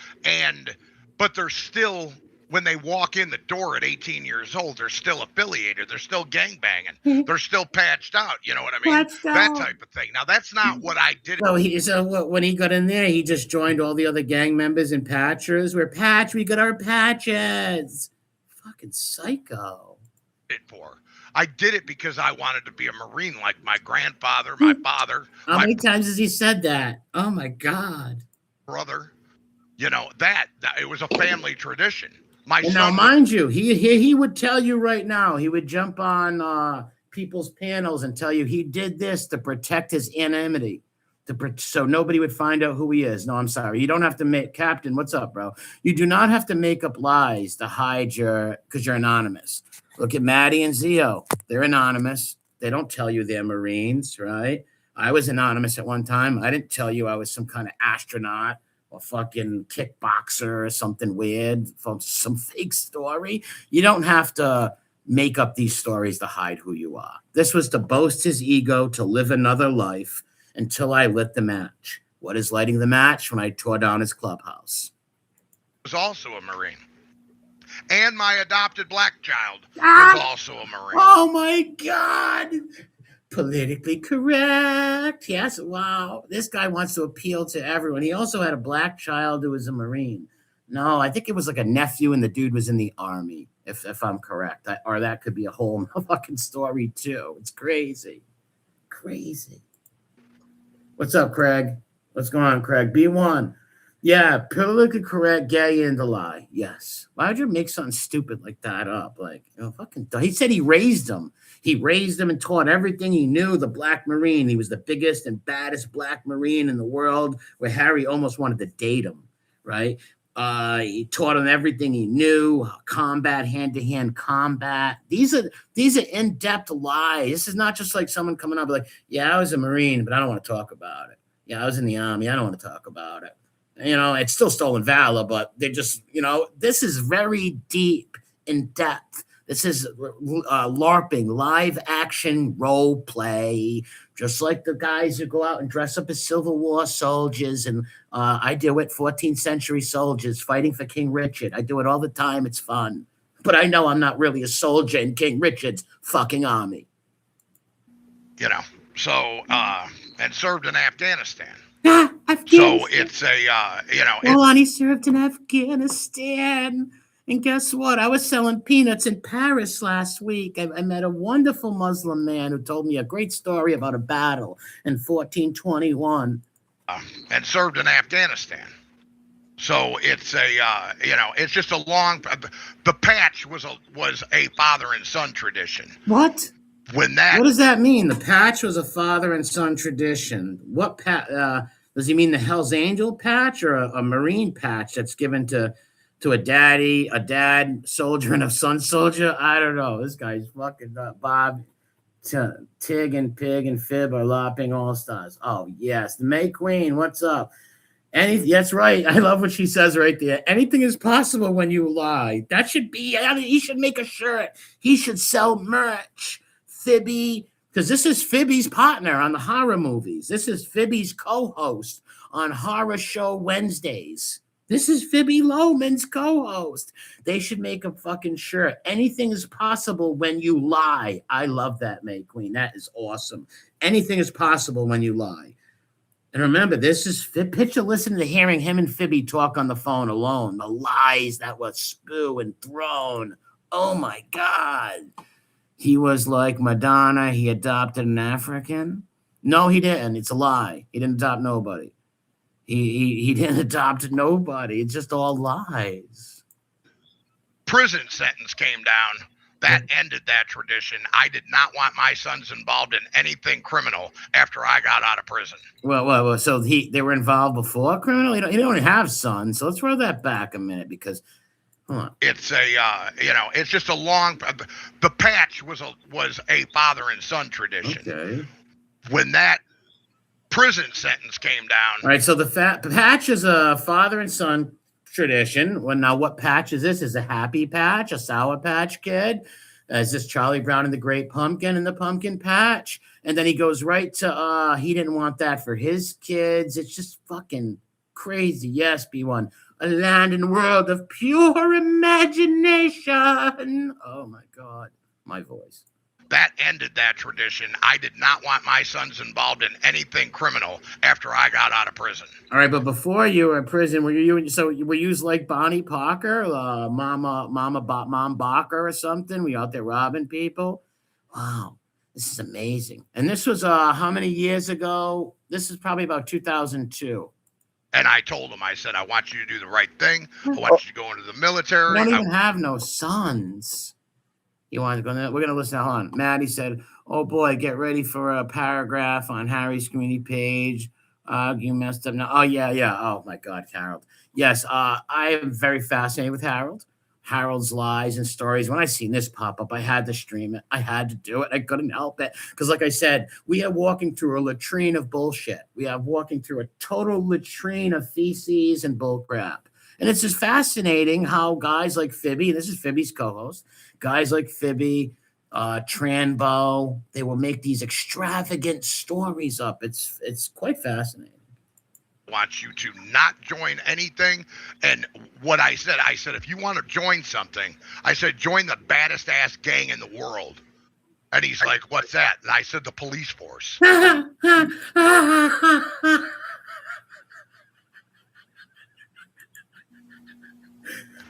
but they're still, when they walk in the door at 18 years old, they're still affiliated. They're still gangbanging. They're still patched out. You know what I mean? That type of thing. Now, that's not what I did. When he got in there, he just joined all the other gang members and patchers. We got our patches. Fucking psycho. I did it because I wanted to be a Marine like my grandfather, my father. How many times has he said that? Oh, my God. Brother. You know, that it was a family tradition. My And now, son, mind you, he would tell you right now, he would jump on people's panels and tell you he did this to protect his anonymity, so nobody would find out who he is. No, I'm sorry. You don't have to make, Captain, what's up, bro? You do not have to make up lies to hide because you're anonymous. Look at Maddie and Zio. They're anonymous. They don't tell you they're Marines, right? I was anonymous at one time. I didn't tell you I was some kind of astronaut or fucking kickboxer or something weird from some fake story. You don't have to make up these stories to hide who you are. This was to boast his ego, to live another life until I lit the match. What is lighting the match? When I tore down his clubhouse. was also a Marine. And my adopted black child was also a Marine. Oh my God. Politically correct. Yes. Wow. This guy wants to appeal to everyone. He also had a black child who was a Marine. No, I think it was like a nephew and the dude was in the Army, if I'm correct. Or that could be a whole fucking story too. It's crazy. Crazy. What's up, Craig? What's going on, Craig? B1. Yeah, politically correct, gay and a lie. Yes. Why would you make something stupid like that up? Like, fucking. He said he raised him. He raised him and taught everything he knew. The Black Marine. He was the biggest and baddest Black Marine in the world, where Harry almost wanted to date him. Right. He taught him everything he knew. Combat, hand-to-hand combat. These are in-depth lies. This is not just like someone coming up like, yeah, I was a Marine, but I don't want to talk about it. Yeah, I was in the Army. I don't want to talk about it. It's still stolen valor, but they just, this is very deep in depth. This is LARPing, live action role play, just like the guys who go out and dress up as Civil War soldiers. And I do it, 14th century soldiers fighting for King Richard. I do it all the time. It's fun. But I know I'm not really a soldier in King Richard's fucking army. So, and served in Afghanistan. Afghanistan. So it's a, he served in Afghanistan. And guess what? I was selling peanuts in Paris last week. I met a wonderful Muslim man who told me a great story about a battle in 1421. And served in Afghanistan. So it's a, it's just a long. The patch was a father and son tradition. What? What does that mean? The patch was a father and son tradition. What does he mean? The Hell's Angel patch or a Marine patch that's given to a dad soldier and a son soldier? I don't know. This guy's fucking Bob, Tig and Pig and Fib are lopping all stars. Oh yes, the May Queen. What's up? That's right. I love what she says right there. Anything is possible when you lie. That should be. He should make a shirt. He should sell merch. Fibby, because this is Fibby's partner on the horror movies. This is Fibby's co-host on Horror Show Wednesdays. This is Phoebe Loman's co-host. They should make a fucking shirt. Anything is possible when you lie. I love that, May Queen. That is awesome. Anything is possible when you lie. And remember, this is picture listening to hearing him and Phoebe talk on the phone alone. The lies that were spewed and thrown. Oh my God. He was like Madonna. He adopted an African. No, he didn't. It's a lie. He didn't adopt nobody. He didn't adopt nobody. It's just all lies. Prison sentence came down. That ended that tradition. I did not want my sons involved in anything criminal after I got out of prison. Well. So they were involved before criminal. He don't have sons. So let's throw that back a minute because. It's a, it's just a long. The patch was a father and son tradition. Okay. When that prison sentence came down. All right. So the patch is a father and son tradition. Well, now what patch is this? Is a Happy Patch, a Sour Patch Kid? Is this Charlie Brown and the Great Pumpkin and the Pumpkin Patch? And then he goes right to he didn't want that for his kids. It's just fucking crazy. Yes, B1. A land and world of pure imagination. Oh, my God. My voice. That ended that tradition. I did not want my sons involved in anything criminal after I got out of prison. All right, but before you were in prison, were you like Bonnie Parker, Mom Barker or something? Were you out there robbing people? Wow, this is amazing. And this was how many years ago? This is probably about 2002. And I told him, I said, I want you to do the right thing. I want you to go into the You military. don't even have no sons. You want to go? We're gonna listen. Hold on. Maddie said, "Oh boy, get ready for a paragraph on Harry's community page. You messed up now. Oh yeah, yeah. Oh my God, Harold. Yes, I am very fascinated with Harold. Harold's lies and stories. When I seen this pop up, I had to stream it. I had to do it. I couldn't help it because, like I said, we are walking through a latrine of bullshit. We are walking through a total latrine of feces and bullcrap. And it's just fascinating how guys like Fibby, this is Fibby's co-host, guys like Fibby, Tranbo, they will make these extravagant stories up. It's quite fascinating. Want you to not join anything. And what I said, if you want to join something, I said, join the baddest ass gang in the world. And he's like, what's that? And I said, the police force.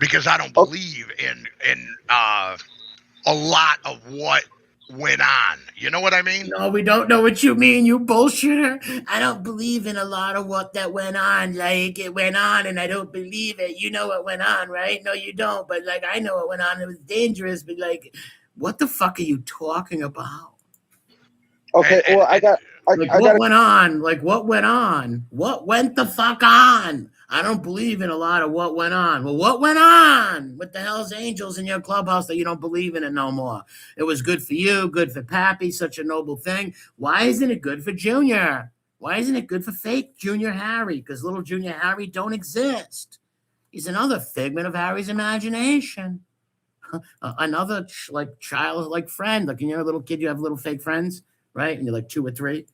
Because I don't believe in a lot of what went on. You know what I mean? No, we don't know what you mean, you bullshitter. I don't believe in a lot of what that went on. Like, it went on and I don't believe it. You know what went on, right? No, you don't. But like, I know what went on. It was dangerous. But like, what the fuck are you talking about? Okay, well, I got what went on? Like, what went on? What went the fuck on? I don't believe in a lot of what went on. Well, what went on with the Hell's Angels in your clubhouse that you don't believe in it no more? It was good for you, good for Pappy, such a noble thing. Why isn't it good for Junior? Why isn't it good for fake Junior Harry? Because little Junior Harry don't exist. He's another figment of Harry's imagination. Another like childlike friend. Like, you know, little kid, you have little fake friends, right? And you're like 2 or 3.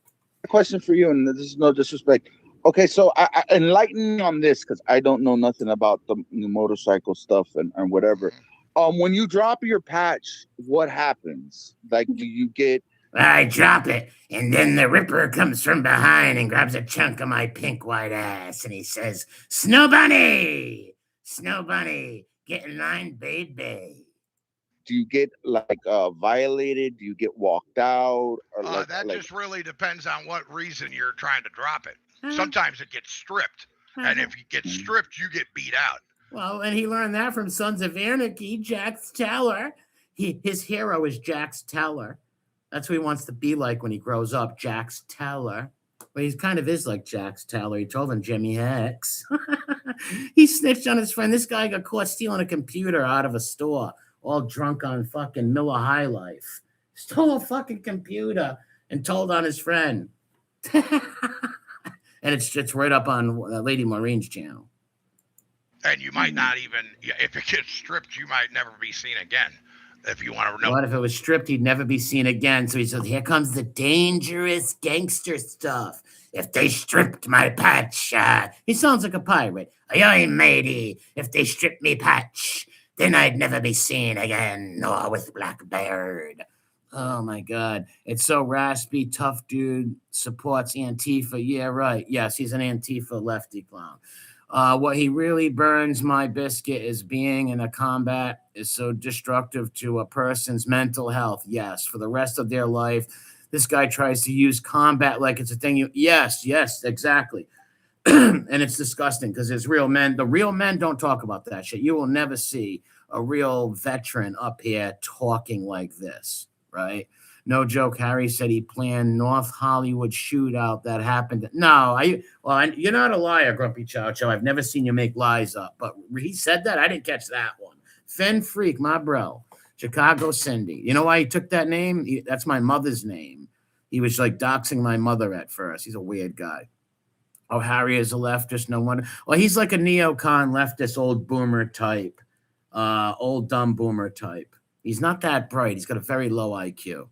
question for you, and this is no disrespect. Okay, so I enlighten me on this because I don't know nothing about the motorcycle stuff and whatever. When you drop your patch, what happens? Like, do you get? I drop it, and then the Ripper comes from behind and grabs a chunk of my pink white ass, and he says, Snow Bunny, get in line, baby. Do you get like violated? Do you get walked out? Or that just really depends on what reason you're trying to drop it. Sometimes it gets stripped, and if you get stripped, you get beat out. Well, and he learned that from Sons of Anarchy, Jax Teller. His hero is Jax Teller. That's what he wants to be like when he grows up, Jax Teller. But he kind of is like Jax Teller. He told him Jimmy Hex. He snitched on his friend. This guy got caught stealing a computer out of a store, all drunk on fucking Miller High Life. Stole a fucking computer and told on his friend. And it's right up on Lady Maureen's channel. And you might not even, if it gets stripped, you might never be seen again. If you want to know. What if it was stripped? He'd never be seen again. So he said, here comes the dangerous gangster stuff. If they stripped my patch, he sounds like a pirate. Aye, matey, if they stripped me patch, then I'd never be seen again, nor with Blackbeard. Oh my God. It's so raspy, tough dude, supports Antifa. Yeah, right. Yes, he's an Antifa lefty clown. What he really burns my biscuit is being in a combat is so destructive to a person's mental health. Yes, for the rest of their life. This guy tries to use combat like it's a thing. Yes, exactly. And it's disgusting because there's real men. The real men don't talk about that shit. You will never see a real veteran up here talking like this, right? No joke. Harry said he planned North Hollywood shootout that happened. No, you're not a liar, Grumpy Chow Chow. I've never seen you make lies up, but he said that. I didn't catch that one. Finn Freak, my bro. Chicago Cindy. You know why he took that name? That's my mother's name. He was like doxing my mother at first. He's a weird guy. Oh, Harry is a leftist. No wonder. Well, he's like a neocon leftist, old boomer type, old dumb boomer type. He's not that bright. He's got a very low IQ.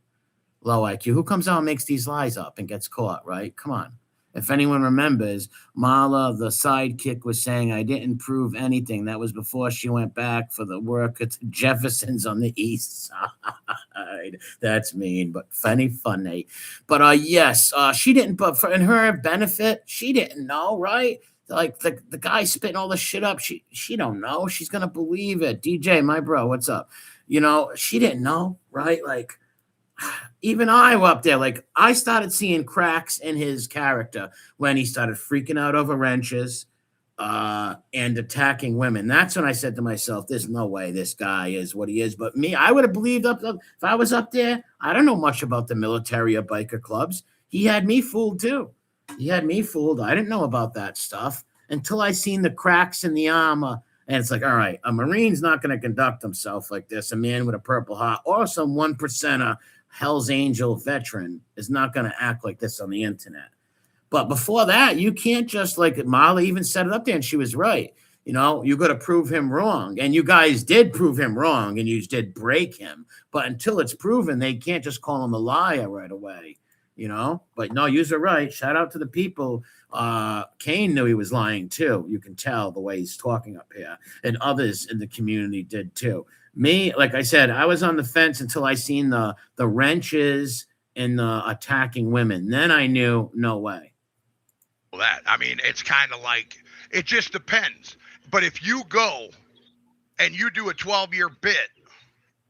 Low IQ. Who comes out and makes these lies up and gets caught, right? Come on. If anyone remembers, Mala, the sidekick, was saying, I didn't prove anything. That was before she went back for the work at Jefferson's on the east side. That's mean, but funny. But yes, she didn't, but in her benefit, she didn't know, right? Like the guy spitting all the shit up, she don't know. She's going to believe it. DJ, my bro, what's up? You know, she didn't know, right? Like, even I up there, like I started seeing cracks in his character when he started freaking out over wrenches and attacking women. That's when I said to myself, there's no way this guy is what he is. But me, I would have believed up if I was up there. I don't know much about the military or biker clubs. He had me fooled too. He had me fooled. I didn't know about that stuff until I seen the cracks in the armor. And it's like, all right, a Marine's not going to conduct himself like this. A man with a Purple Heart or some 1%er Hell's Angel veteran is not going to act like this on the internet. But before that, you can't just like Molly even set it up there and she was right. You know, you got to prove him wrong. And you guys did prove him wrong and you did break him. But until it's proven, they can't just call him a liar right away, you know. But no, you're right. Shout out to the people. Kane knew he was lying too. You can tell the way he's talking up here. And others in the community did too. Me, like I said, I was on the fence until I seen the wrenches and the attacking women. Then I knew, no way. That, I mean, it's kind of like, it just depends. But if you go and you do a 12-year bit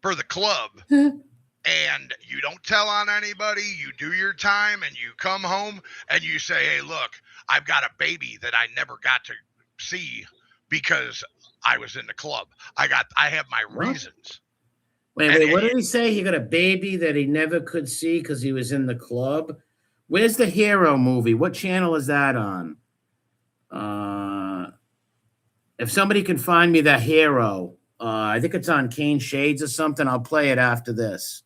for the club and you don't tell on anybody, you do your time and you come home and you say, hey, look, I've got a baby that I never got to see because I was in the club. I have my reasons. Wait, what did he say? He got a baby that he never could see because he was in the club? Where's the Hero movie? What channel is that on? If somebody can find me that Hero, I think it's on Kane Shades or something. I'll play it after this.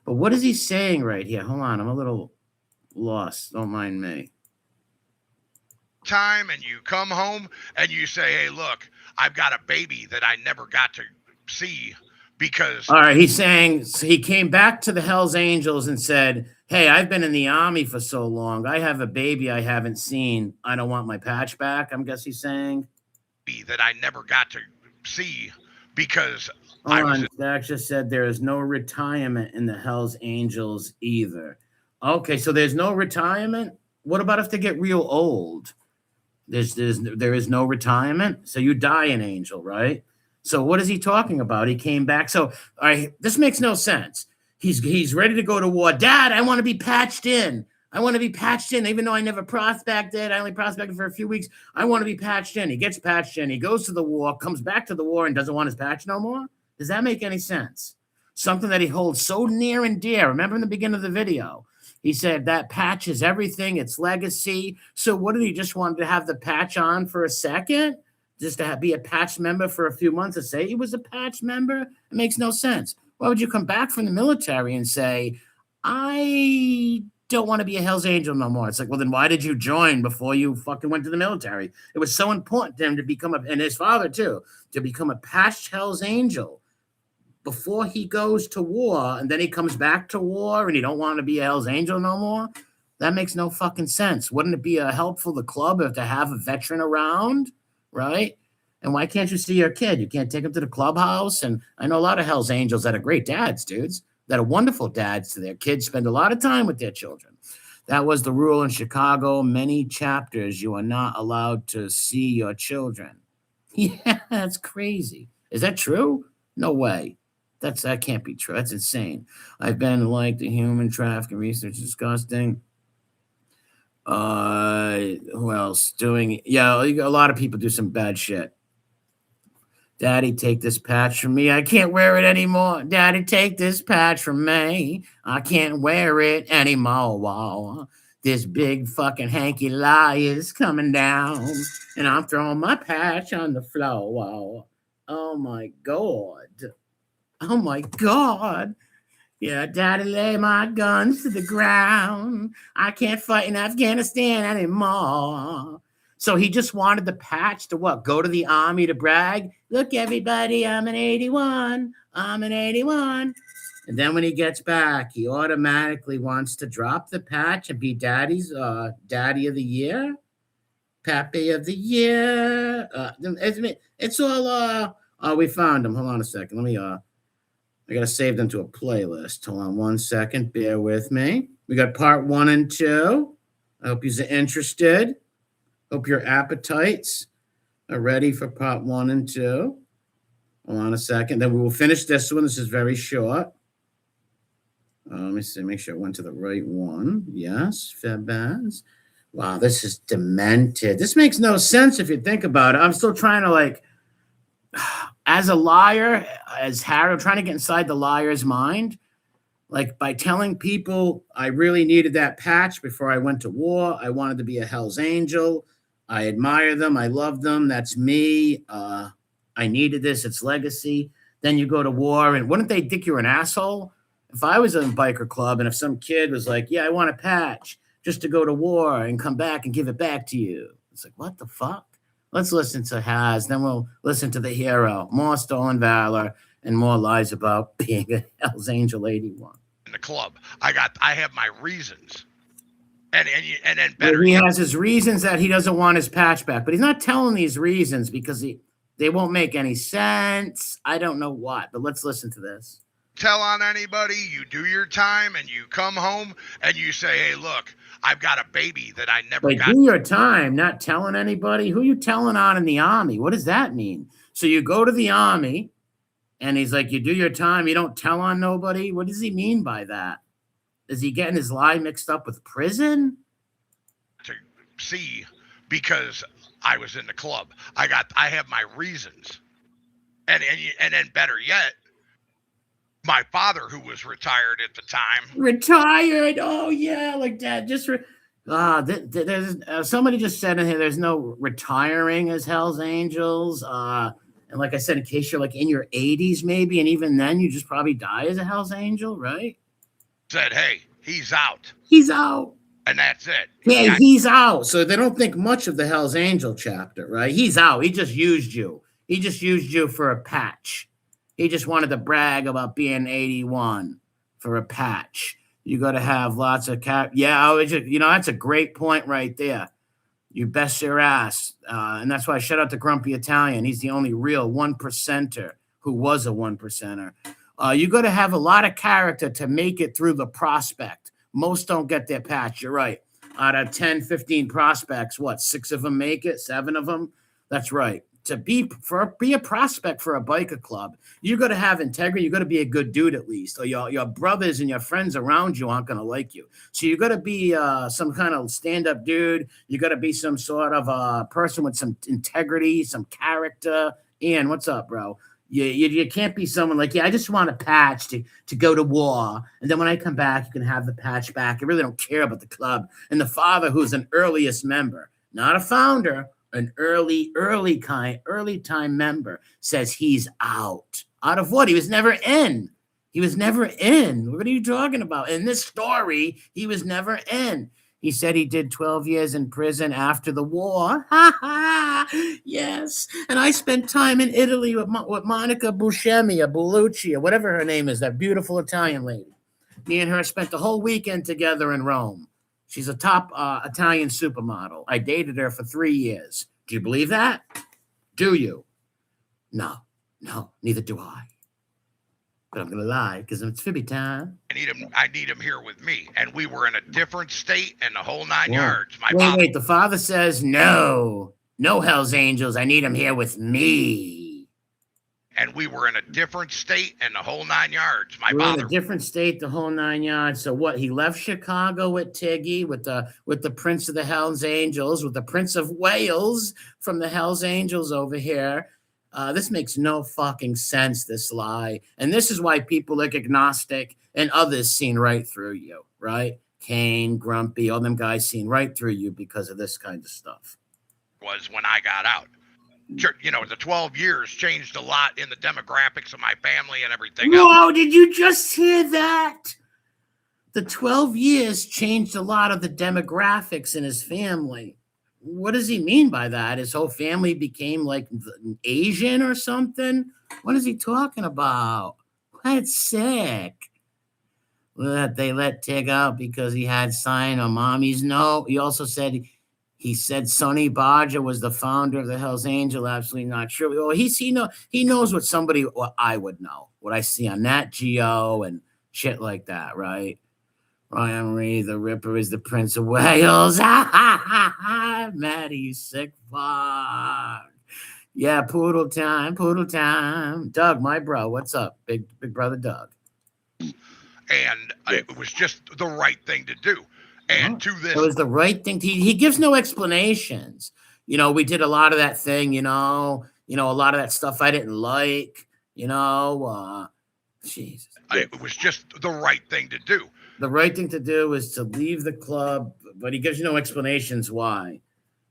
But what is he saying right here? Hold on, I'm a little lost. Don't mind me. Time and you come home and you say, hey, look, I've got a baby that I never got to see because... All right, he's saying he came back to the Hells Angels and said, hey, I've been in the Army for so long. I have a baby I haven't seen. I don't want my patch back, I'm guess he's saying. That I never got to see because... Zach just said there is no retirement in the Hells Angels either. Okay, so there's no retirement? What about if they get real old? There is no retirement? So you die an angel, right? So what is he talking about? He came back. So all right, this makes no sense. He's ready to go to war. Dad, I want to be patched in. I want to be patched in, even though I never prospected. I only prospected for a few weeks. I want to be patched in. He gets patched in. He goes to the war, comes back to the war, and doesn't want his patch no more? Does that make any sense? Something that he holds so near and dear. Remember in the beginning of the video, he said that patch is everything. It's legacy. So what did he just want to have the patch on for a second? Just to be a patch member for a few months and say he was a patch member? It makes no sense. Why would you come back from the military and say, I don't want to be a Hell's Angel no more? It's like, well, then why did you join before you fucking went to the military? It was so important to him to become and his father too, to become a patched Hell's Angel before he goes to war, and then he comes back to war and he don't want to be a Hell's Angel no more. That makes no fucking sense. Wouldn't it be helpful to the club to have a veteran around, right? And why can't you see your kid? You can't take him to the clubhouse. And I know a lot of Hell's Angels that are great dads, dudes, that are wonderful dads to their kids, spend a lot of time with their children. That was the rule in Chicago. Many chapters, you are not allowed to see your children. Yeah, that's crazy. Is that true? No way. That can't be true. That's insane. I've been like the human trafficking research disgusting. Who else doing? Yeah, a lot of people do some bad shit. Daddy, take this patch from me. I can't wear it anymore. Daddy, take this patch from me. I can't wear it anymore. Wow. This big fucking hanky lie is coming down, and I'm throwing my patch on the floor. Wow. Oh my God. Oh my God. Yeah, Daddy, lay my guns to the ground. I can't fight in Afghanistan anymore. So he just wanted the patch to what? Go to the Army to brag? Look, everybody, I'm an 81. I'm an 81. And then when he gets back, he automatically wants to drop the patch and be Daddy's Daddy of the Year, Pappy of the Year. It's all, we found him. Hold on a second. Let me, I got to save them to a playlist. Hold on one second. Bear with me. We got part 1 and 2. I hope you're interested. Hope your appetites are ready for part 1 and 2. Hold on a second. Then we will finish this one. This is very short. Let me see, make sure I went to the right one. Yes, Fabaz. Wow, this is demented. This makes no sense if you think about it. I'm still trying to like, as a liar, as Harold, trying to get inside the liar's mind, like by telling people I really needed that patch before I went to war. I wanted to be a Hell's Angel. I admire them. I love them. That's me. I needed this. It's legacy. Then you go to war, and wouldn't they think you're an asshole? If I was in a biker club and if some kid was like, yeah, I want a patch just to go to war and come back and give it back to you. It's like, what the fuck? Let's listen to Haz. Then we'll listen to the hero. More stolen valor and more lies about being a Hell's Angel 81. In the club, I have my reasons. And then better. He has his reasons that he doesn't want his patch back, but he's not telling these reasons because they won't make any sense. I don't know what, but let's listen to this. Tell on anybody, you do your time and you come home and you say, hey, look, I've got a baby that I never got. Do your time, not telling anybody. Who you telling on in the army? What does that mean? So you go to the army and he's like, you do your time, you don't tell on nobody. What does he mean by that? Is he getting his lie mixed up with prison? To see, because I was in the club. I have my reasons. And then better yet, my father, who was retired at the time. Retired? Oh, yeah, like that. Just somebody just said in here, there's no retiring as Hell's Angels. And like I said, in case you're like in your 80s, maybe, and even then, you just probably die as a Hell's Angel, right? Said, hey, he's out. He's out. And that's it. Yeah, he's out. So they don't think much of the Hell's Angel chapter, right? He's out. He just used you. He just used you for a patch. He just wanted to brag about being 81 for a patch. You got to have lots of that's a great point right there. You best your ass. And that's why I shout out to Grumpy Italian. He's the only real 1%er who was a 1%er. You got to have a lot of character to make it through the prospect. Most don't get their patch. You're right. Out of 10, 15 prospects, 6 of them make it? 7 of them? That's right. To be a prospect for a biker club, you got to have integrity. You got to be a good dude at least, or your brothers and your friends around you aren't going to like you. So you got to be some kind of stand-up dude. You got to be some sort of person with some integrity, some character. Ian, what's up, bro? You can't be someone like, I just want a patch to go to war. And then when I come back, you can have the patch back. I really don't care about the club. And the father, who's an earliest member, not a founder, an early time member, says he's out. Out of what? He was never in. He was never in. What are you talking about? In this story, he was never in. He said he did 12 years in prison after the war. Yes. And I spent time in Italy with Monica Buscemi, or Bellucci, or whatever her name is, that beautiful Italian lady. Me and her spent the whole weekend together in Rome. She's a top Italian supermodel. I dated her for 3 years. Do you believe that? Do you? No, neither do I. But I'm going to lie because it's Fibby time. I need him here with me. And we were in a different state and the whole 9 yards. Wait, the father says, no Hell's Angels. I need him here with me. And we were in a different state and the whole 9 yards. In a different state, the whole 9 yards. So what? He left Chicago with Tiggy, with the Prince of the Hells Angels, with the Prince of Wales from the Hells Angels over here. This makes no fucking sense, this lie. And this is why people like Agnostic and others seen right through you, right? Kane, Grumpy, all them guys seen right through you because of this kind of stuff. Was when I got out. The 12 years changed a lot in the demographics of my family and everything else. Whoa, did you just hear that? The 12 years changed a lot of the demographics in his family. What does he mean by that? His whole family became like Asian or something? What is he talking about? That's sick. That they let Tig out because he had sign on mommy's note. He also said Sonny Badger was the founder of the Hells Angel. Absolutely not sure. Well, he knows what I would know, what I see on Nat-Geo and shit like that, right? Ryan Reed, the Ripper, is the Prince of Wales. Maddie, sick fuck. Yeah, poodle time. Doug, my bro, what's up? Big brother Doug. and it was just the right thing to do. And to this, it was the right thing. He gives no explanations. We did a lot of that thing. A lot of that stuff I didn't like. Jesus. It was just the right thing to do. The right thing to do is to leave the club, but he gives you no explanations why.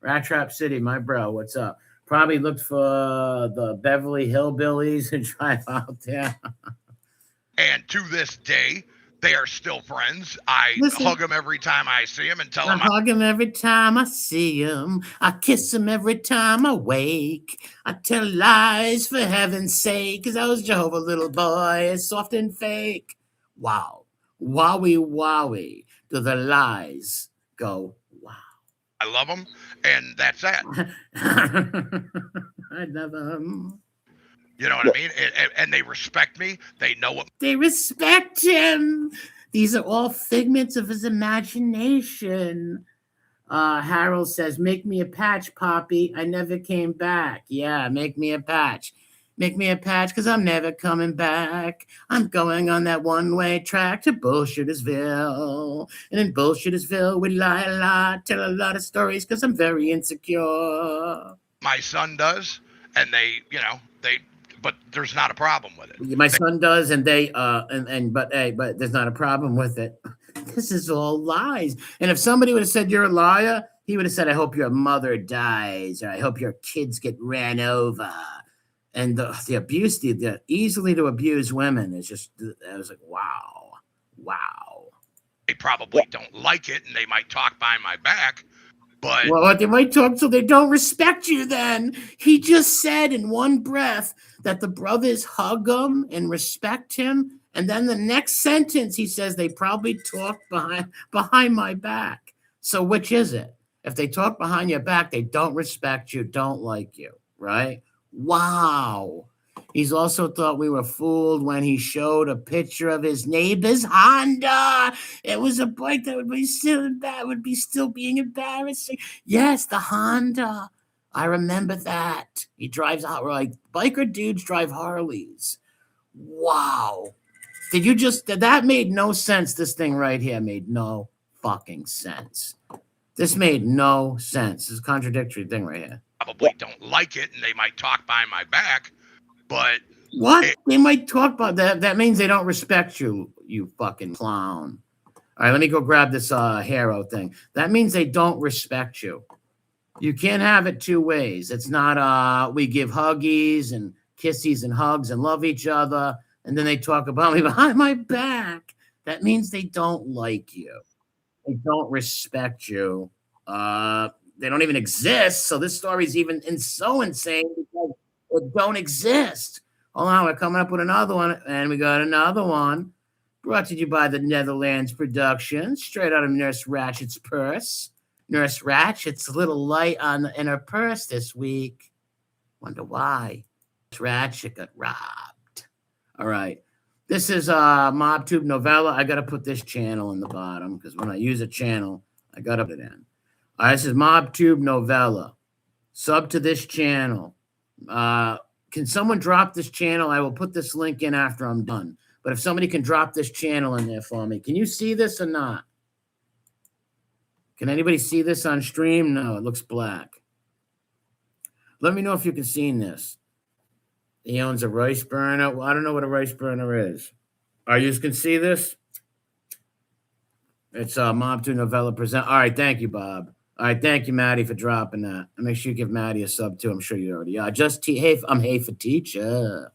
Rat Trap City, my bro, what's up? Probably looked for the Beverly Hillbillies and drive out there. And to this day, they are still friends. I hug him every time I see him and tell him. I hug him every time I see him. I kiss him every time I wake. I tell lies for heaven's sake, because I was Jehovah little boy, soft and fake. Wow. Wowie. Do the lies go wow. I love him, and that's that. I love him. You know what I mean? And they respect me. They know what. They respect him. These are all figments of his imagination. Harold says, make me a patch, Poppy. I never came back. Yeah, make me a patch. Make me a patch, because I'm never coming back. I'm going on that one-way track to Bullshittersville. And in Bullshittersville, we lie a lot, tell a lot of stories, because I'm very insecure. My son does, and but there's not a problem with it. My son does, and but there's not a problem with it. This is all lies. And if somebody would have said you're a liar, he would have said, I hope your mother dies, or I hope your kids get ran over. And the abuse, the easily to abuse women is just, I was like, wow. They probably don't like it, and they might talk behind my back. But well, they might talk so they don't respect you then. He just said in one breath that the brothers hug him and respect him. And then the next sentence, he says they probably talk behind my back. So which is it? If they talk behind your back, they don't respect you, don't like you, right? Wow. He's also thought we were fooled when he showed a picture of his neighbor's Honda. It was a bike that would be still being embarrassing. Yes, the Honda. I remember that. He drives out like biker dudes drive Harleys. Wow. That made no sense. This thing right here made no fucking sense. This made no sense. This is a contradictory thing right here. Probably don't like it, and they might talk behind my back. But what? They might talk about that. That means they don't respect you, you fucking clown. All right, let me go grab this hero thing. That means they don't respect you. You can't have it two ways. It's not we give huggies and kissies and hugs and love each other, and then they talk about me behind my back. That means they don't like you. They don't respect you. They don't even exist. So this story is even so insane because it don't exist. Hold on, we're coming up with another one, and we got another one brought to you by the Netherlands production, straight out of Nurse Ratchet's purse. Nurse Ratchet's a little light in her purse this week. Wonder why. Nurse Ratchet got robbed. All right. This is MobTube Novella. I got to put this channel in the bottom because when I use a channel, I got to put it in. All right, this is MobTube Novella. Sub to this channel. Can someone drop this channel? I will put this link in after I'm done. But if somebody can drop this channel in there for me. Can you see this or not? Can anybody see this on stream? No, it looks black. Let me know if you can see this. He owns a rice burner. Well, I don't know what a rice burner is. You can see this? It's MobTube Novella present. All right, thank you, Bob. All right, thank you, Maddie, for dropping that. And make sure you give Maddie a sub, too. I'm sure you already are. I'm Hey for Teacher.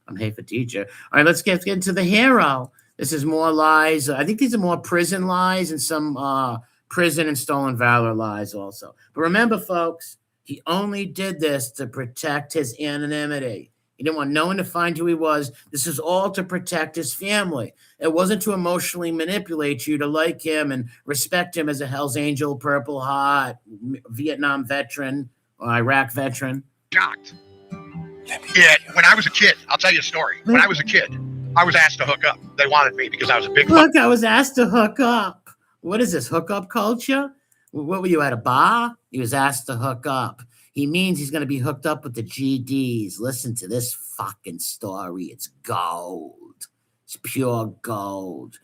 I'm Hey for Teacher. All right, let's get into the hero. This is more lies. I think these are more prison lies and some prison and stolen valor lies also. But remember, folks, he only did this to protect his anonymity. He didn't want no one to find who he was. This is all to protect his family. It wasn't to emotionally manipulate you to like him and respect him as a Hell's Angel, Purple Heart, Vietnam veteran, or Iraq veteran. Shocked. Yeah, when I was a kid, I'll tell you a story. When I was a kid, I was asked to hook up. They wanted me because I was a big Look, I was asked to hook up. What is this, hookup culture? What were you, at a bar? He was asked to hook up. He means he's going to be hooked up with the GDs. Listen to this fucking story. It's gold. It's pure gold.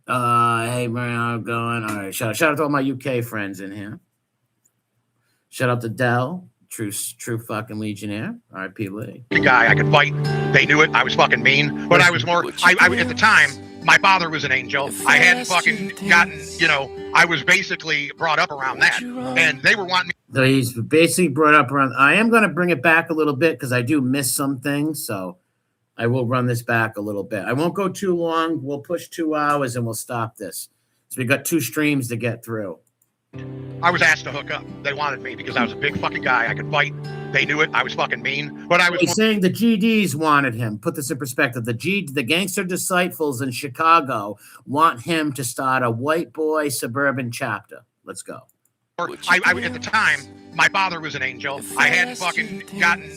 Hey, man, how's it going? All right, shout out to all my UK friends in here. Shout out to Dell, true fucking legionnaire. R.I.P. Lee. Guy, I could fight. They knew it. I was fucking mean, but I was more. I at the time, my father was an angel. I hadn't fucking gotten. I was basically brought up around that, and they were wanting me. So he's basically brought up around. I am going to bring it back a little bit because I do miss some things, so I will run this back a little bit. I won't go too long. We'll push 2 hours and we'll stop this. So we got 2 streams to get through. I was asked to hook up. They wanted me because I was a big fucking guy. I could fight. They knew it. I was fucking mean, but I was. He's saying the GDs wanted him. Put this in perspective. The gangster disciples in Chicago want him to start a white boy suburban chapter. Let's go. At the time, my father was an angel. I hadn't fucking gotten.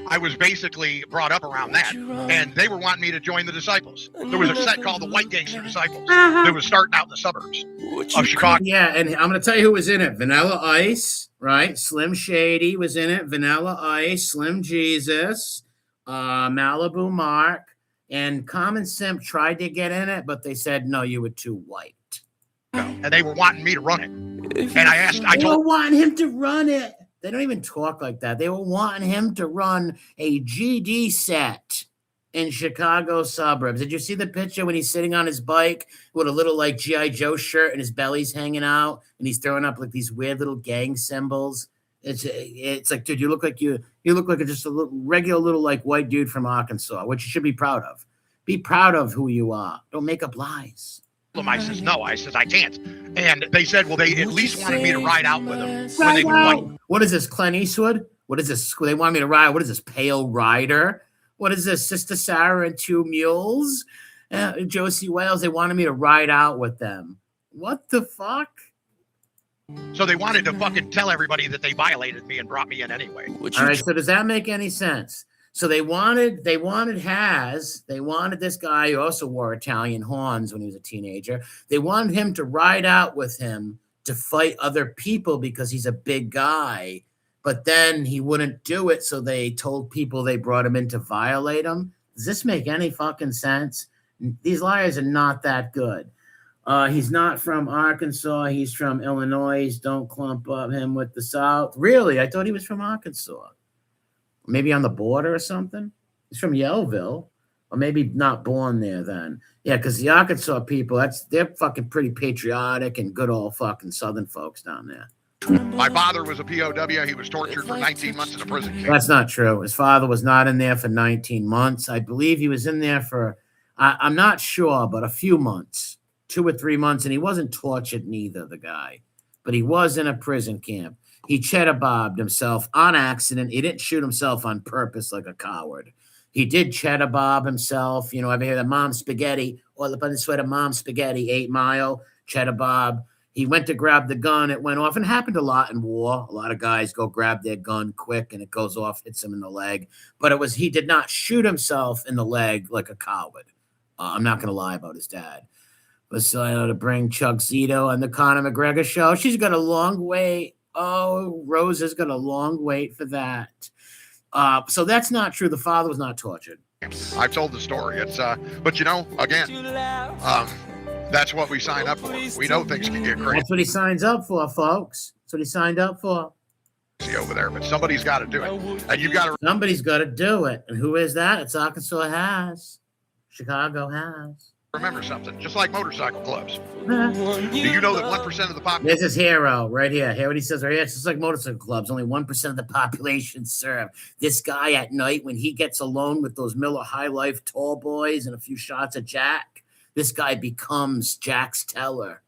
I was basically brought up around that, and they were wanting me to join the disciples. There was a set called the White Gangster Disciples that was starting out in the suburbs of Chicago. Yeah, and I'm going to tell you who was in it. Vanilla Ice, right? Slim Shady was in it. Vanilla Ice, Slim Jesus, Malibu Mark, and Common Simp tried to get in it, but they said, no, you were too white. And they were wanting me to run it. And I told them, wanting him to run it. They don't even talk like that. They were wanting him to run a GD set in Chicago suburbs. Did you see the picture when he's sitting on his bike with a little like G.I. Joe shirt and his belly's hanging out and he's throwing up like these weird little gang symbols? It's like, dude, you look like just a little regular little like white dude from Arkansas, which you should be proud of. Be proud of who you are. Don't make up lies. I says, no. I says, I can't. And they said, well, they at least wanted me to ride out with them. When they would fight. What is this, Clint Eastwood? What is this? They want me to ride. What is this, Pale Rider? What is this, Sister Sarah and Two Mules? Josie Wales, they wanted me to ride out with them. What the fuck? So they wanted to fucking tell everybody that they violated me and brought me in anyway. All right, so does that make any sense? So they wanted this guy who also wore Italian horns when he was a teenager. They wanted him to ride out with him to fight other people because he's a big guy. But then he wouldn't do it, so they told people they brought him in to violate him. Does this make any fucking sense? These liars are not that good. He's not from Arkansas. He's from Illinois. Don't clump up him with the South. Really? I thought he was from Arkansas. Maybe on the border or something. He's from Yellville, or maybe not born there then. Yeah, because the Arkansas people, they're fucking pretty patriotic and good old fucking Southern folks down there. My father was a POW. He was tortured for 19 months in a prison camp. That's not true. His father was not in there for 19 months. I believe he was in there for, I'm not sure, but a few months, 2 or 3 months, and he wasn't tortured neither, the guy. But he was in a prison camp. He cheddar bobbed himself on accident. He didn't shoot himself on purpose like a coward. He did cheddar bob himself. You know, ever hear the Mom Spaghetti, all up on the sweater, Mom Spaghetti, 8 Mile, cheddar bob. He went to grab the gun. It went off, and happened a lot in war. A lot of guys go grab their gun quick, and it goes off, hits him in the leg. But he did not shoot himself in the leg like a coward. I'm not going to lie about his dad. But so to bring Chuck Zito on the Conor McGregor show, she's got a long wait. Oh, Rose has got a long wait for that. So that's not true. The father was not tortured. I've told the story. It's but again, that's what we sign up for. We know things can get crazy. That's what he signs up for, folks. That's what he signed up for. Over there, but somebody's got to do it, and you've got to. Somebody's got to do it, and who is that? It's Arkansas has, Chicago has. Remember something, just like motorcycle clubs. Do you know that 1% of the population? This is Hero right here. Hear what he says right here. It's just like motorcycle clubs. Only 1% of the population serve. This guy at night, when he gets alone with those Miller High Life tall boys and a few shots of Jack, this guy becomes Jack's teller.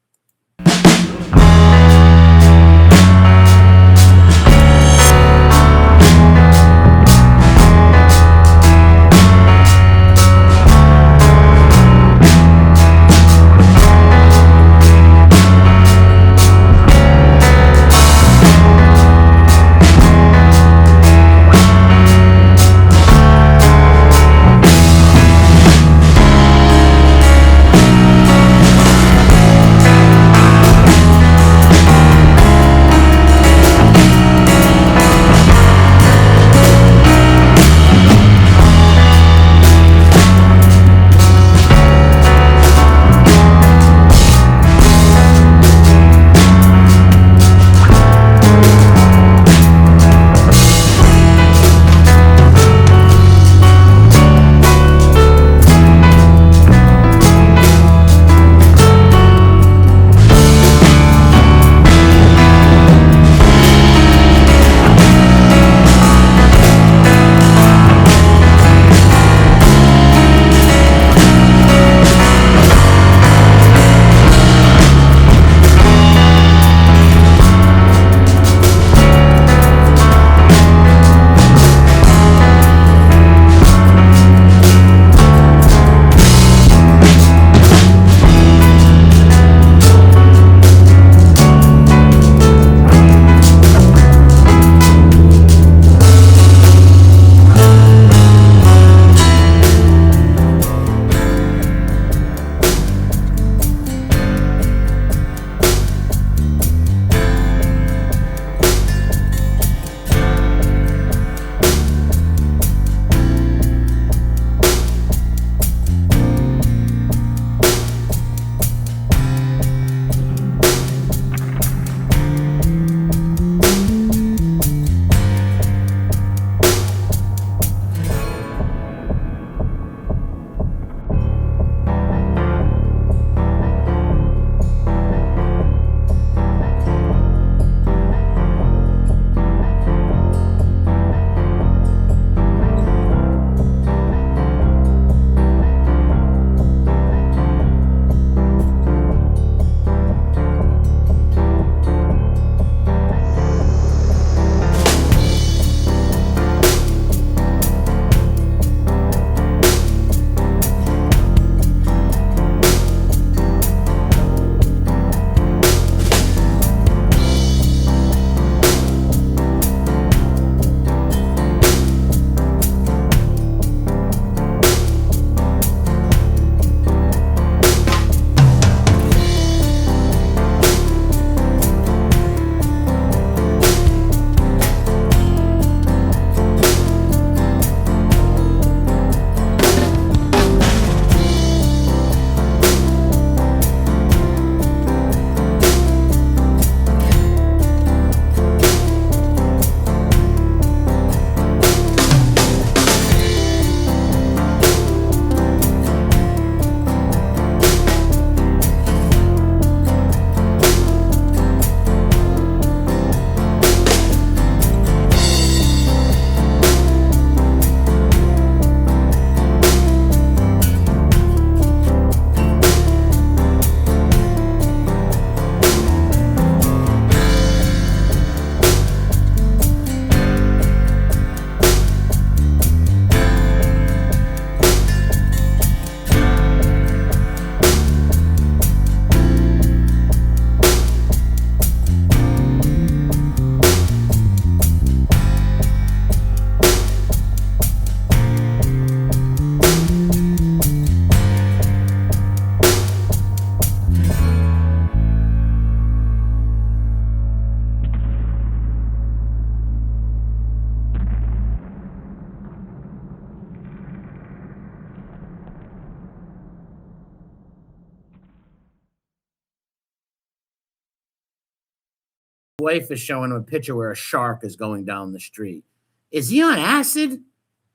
wife is showing him a picture where a shark is going down the street. Is he on acid?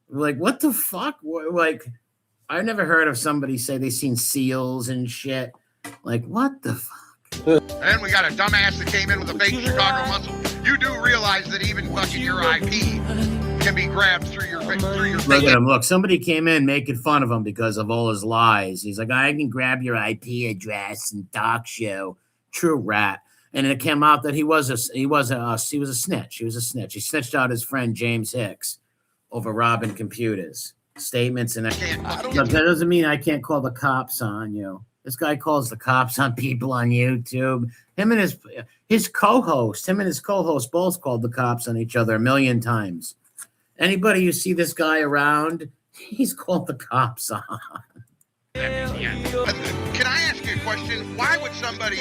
Like, what the fuck? Like, I've never heard of somebody say they seen seals and shit. Like, what the fuck? And we got a dumbass that came in with a fake Chicago muscle. You do realize that even fucking your IP can be grabbed through your Look at him. Look, somebody came in making fun of him because of all his lies. He's like, I can grab your IP address and Doxing. True rat. And it came out that he was a snitch. He was a snitch. He snitched out his friend James Hicks over robbing computers. Statements and that. Look, that doesn't mean I can't call the cops on you. This guy calls the cops on people on YouTube. Him and his co-host both called the cops on each other 1 million times. Anybody you see this guy around, he's called the cops on. Can I ask you a question? Why would somebody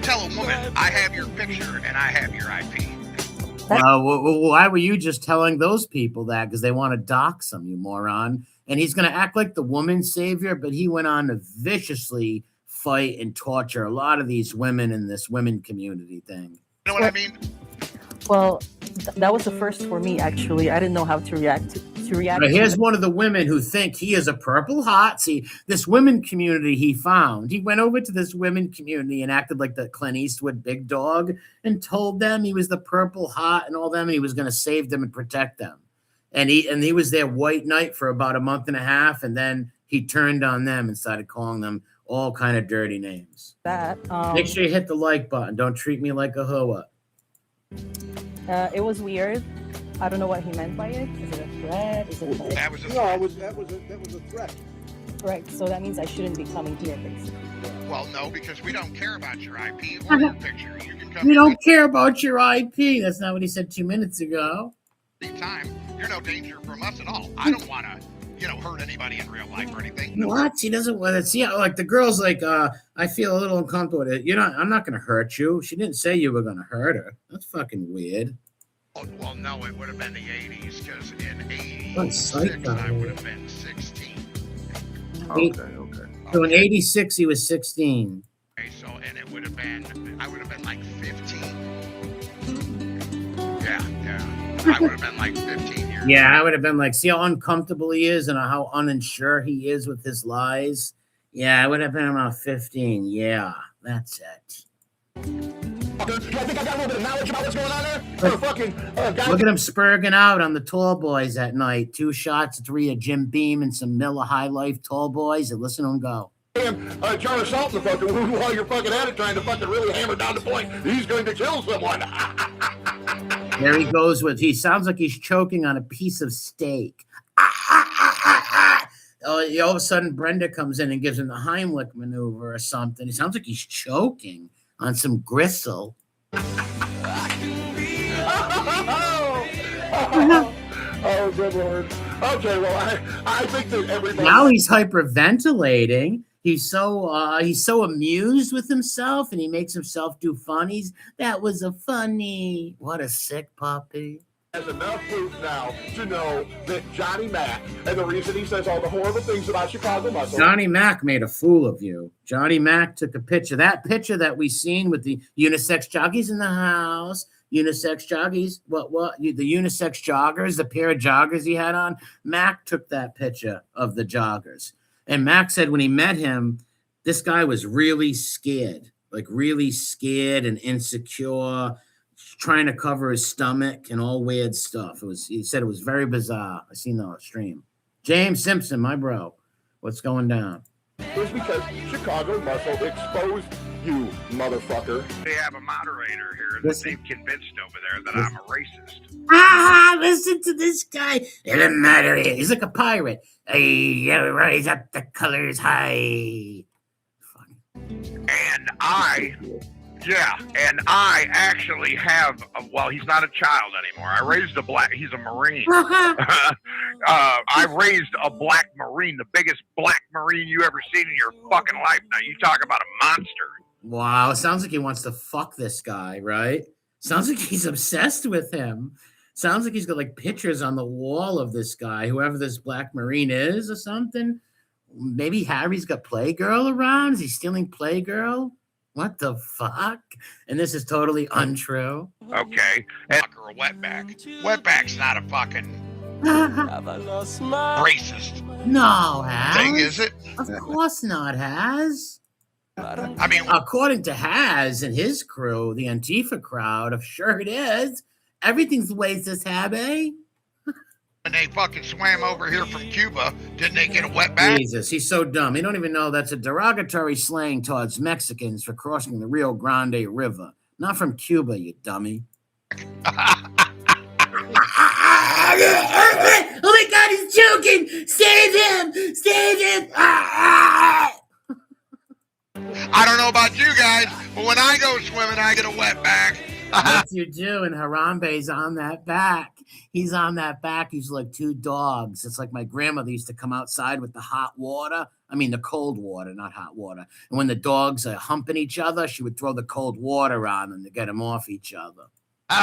tell a woman, I have your picture and I have your IP? Why were you just telling those people that? Because they want to dox them, you moron. And he's going to act like the woman's savior, but he went on to viciously fight and torture a lot of these women in this women community thing. You know what I mean? Well, that was the first for me, actually. I didn't know how to react. But here's one of the women who think he is a purple heart. See, this women community he found. He went over to this women community and acted like the Clint Eastwood big dog and told them he was the purple heart and all them, and he was going to save them and protect them. And he was their white knight for about 1.5 months, and then he turned on them and started calling them all kind of dirty names. Make sure you hit the like button. Don't treat me like a hoa. It was weird. I don't know what he meant by it. Is it a threat? Is it that was a threat. Right. So that means I shouldn't be coming here, basically. Well, no, because we don't care about your IP or your picture. You can come. We don't care about your IP. That's not what he said 2 minutes ago. Anytime. You're no danger from us at all. I don't want to, hurt anybody in real life or anything. No. What? He doesn't want to see. Like the girl's like, I feel a little uncomfortable with it. I'm not going to hurt you. She didn't say you were going to hurt her. That's fucking weird. Well, no, it would have been the 80s because in 86 I would have been 16. Okay. So in 86 he was 16. Okay, so and I would have been like 15. Yeah. I would have been like 15 years. Yeah, I would have been like, see how uncomfortable he is and how unsure he is with his lies. Yeah, I would have been about 15. Yeah, that's it. I think I got a little bit of knowledge about what's going on there. Look at him spurging out on the tall boys at night. 2 shots, 3 of Jim Beam and some Miller High Life tall boys, and listen to him go. Jar of salt in the fucking wound while you're fucking at it, trying to fucking really hammer down the point. He's going to kill someone. There he goes he sounds like he's choking on a piece of steak. All of a sudden, Brenda comes in and gives him the Heimlich maneuver or something. It sounds like he's choking on some gristle. Oh, good Lord. Okay, well, I think that everybody... Now he's hyperventilating. He's so amused with himself, and he makes himself do funnies. That was a funny. What a sick puppy. Has enough proof now to know that Johnny Mac, and the reason he says all the horrible things about Chicago muscle... Johnny Mac made a fool of you. Johnny Mac took a picture. That picture that we seen with the unisex jockeys in the house. Unisex jockeys. The unisex joggers, the pair of joggers he had on. Mac took that picture of the joggers. And Mac said when he met him, this guy was really scared. Like really scared and insecure. Trying to cover his stomach and all weird stuff. He said it was very bizarre. I seen the stream. James Simpson, my bro. What's going down? It was because Chicago muscle exposed you, motherfucker. They have a moderator here that they've convinced over there that I'm a racist. Listen to this guy. He's like a pirate. Hey, raise up the colors high. And I actually have, he's not a child anymore. I raised he's a Marine. I raised a black Marine, the biggest black Marine you ever seen in your fucking life. Now, you talk about a monster. Wow, it sounds like he wants to fuck this guy, right? Sounds like he's obsessed with him. Sounds like he's got like pictures on the wall of this guy, whoever this black Marine is or something. Maybe Harry's got Playgirl around. Is he stealing Playgirl? What the fuck? And this is totally untrue. Okay. And or a wetback. Wetback's not a fucking racist No, Has. thing, is it? Of course not, Has. I mean, According to Has and his crew, the Antifa crowd, of sure it is. Everything's the way it's this, Habby. when they fucking swam over here from Cuba, didn't they get a wetback? Jesus, he's so dumb. He don't even know that's a derogatory slang towards Mexicans for crossing the Rio Grande River. Not from Cuba, you dummy. Oh my God, he's joking! Save him! Save him! I don't know about you guys, but when I go swimming, I get a wetback. Yes, you do. And Harambe's on that back. He's on that back. He's like two dogs. It's like my grandmother used to come outside with the hot water. I mean, the cold water, not hot water. And when the dogs are humping each other, she would throw the cold water on them to get them off each other. What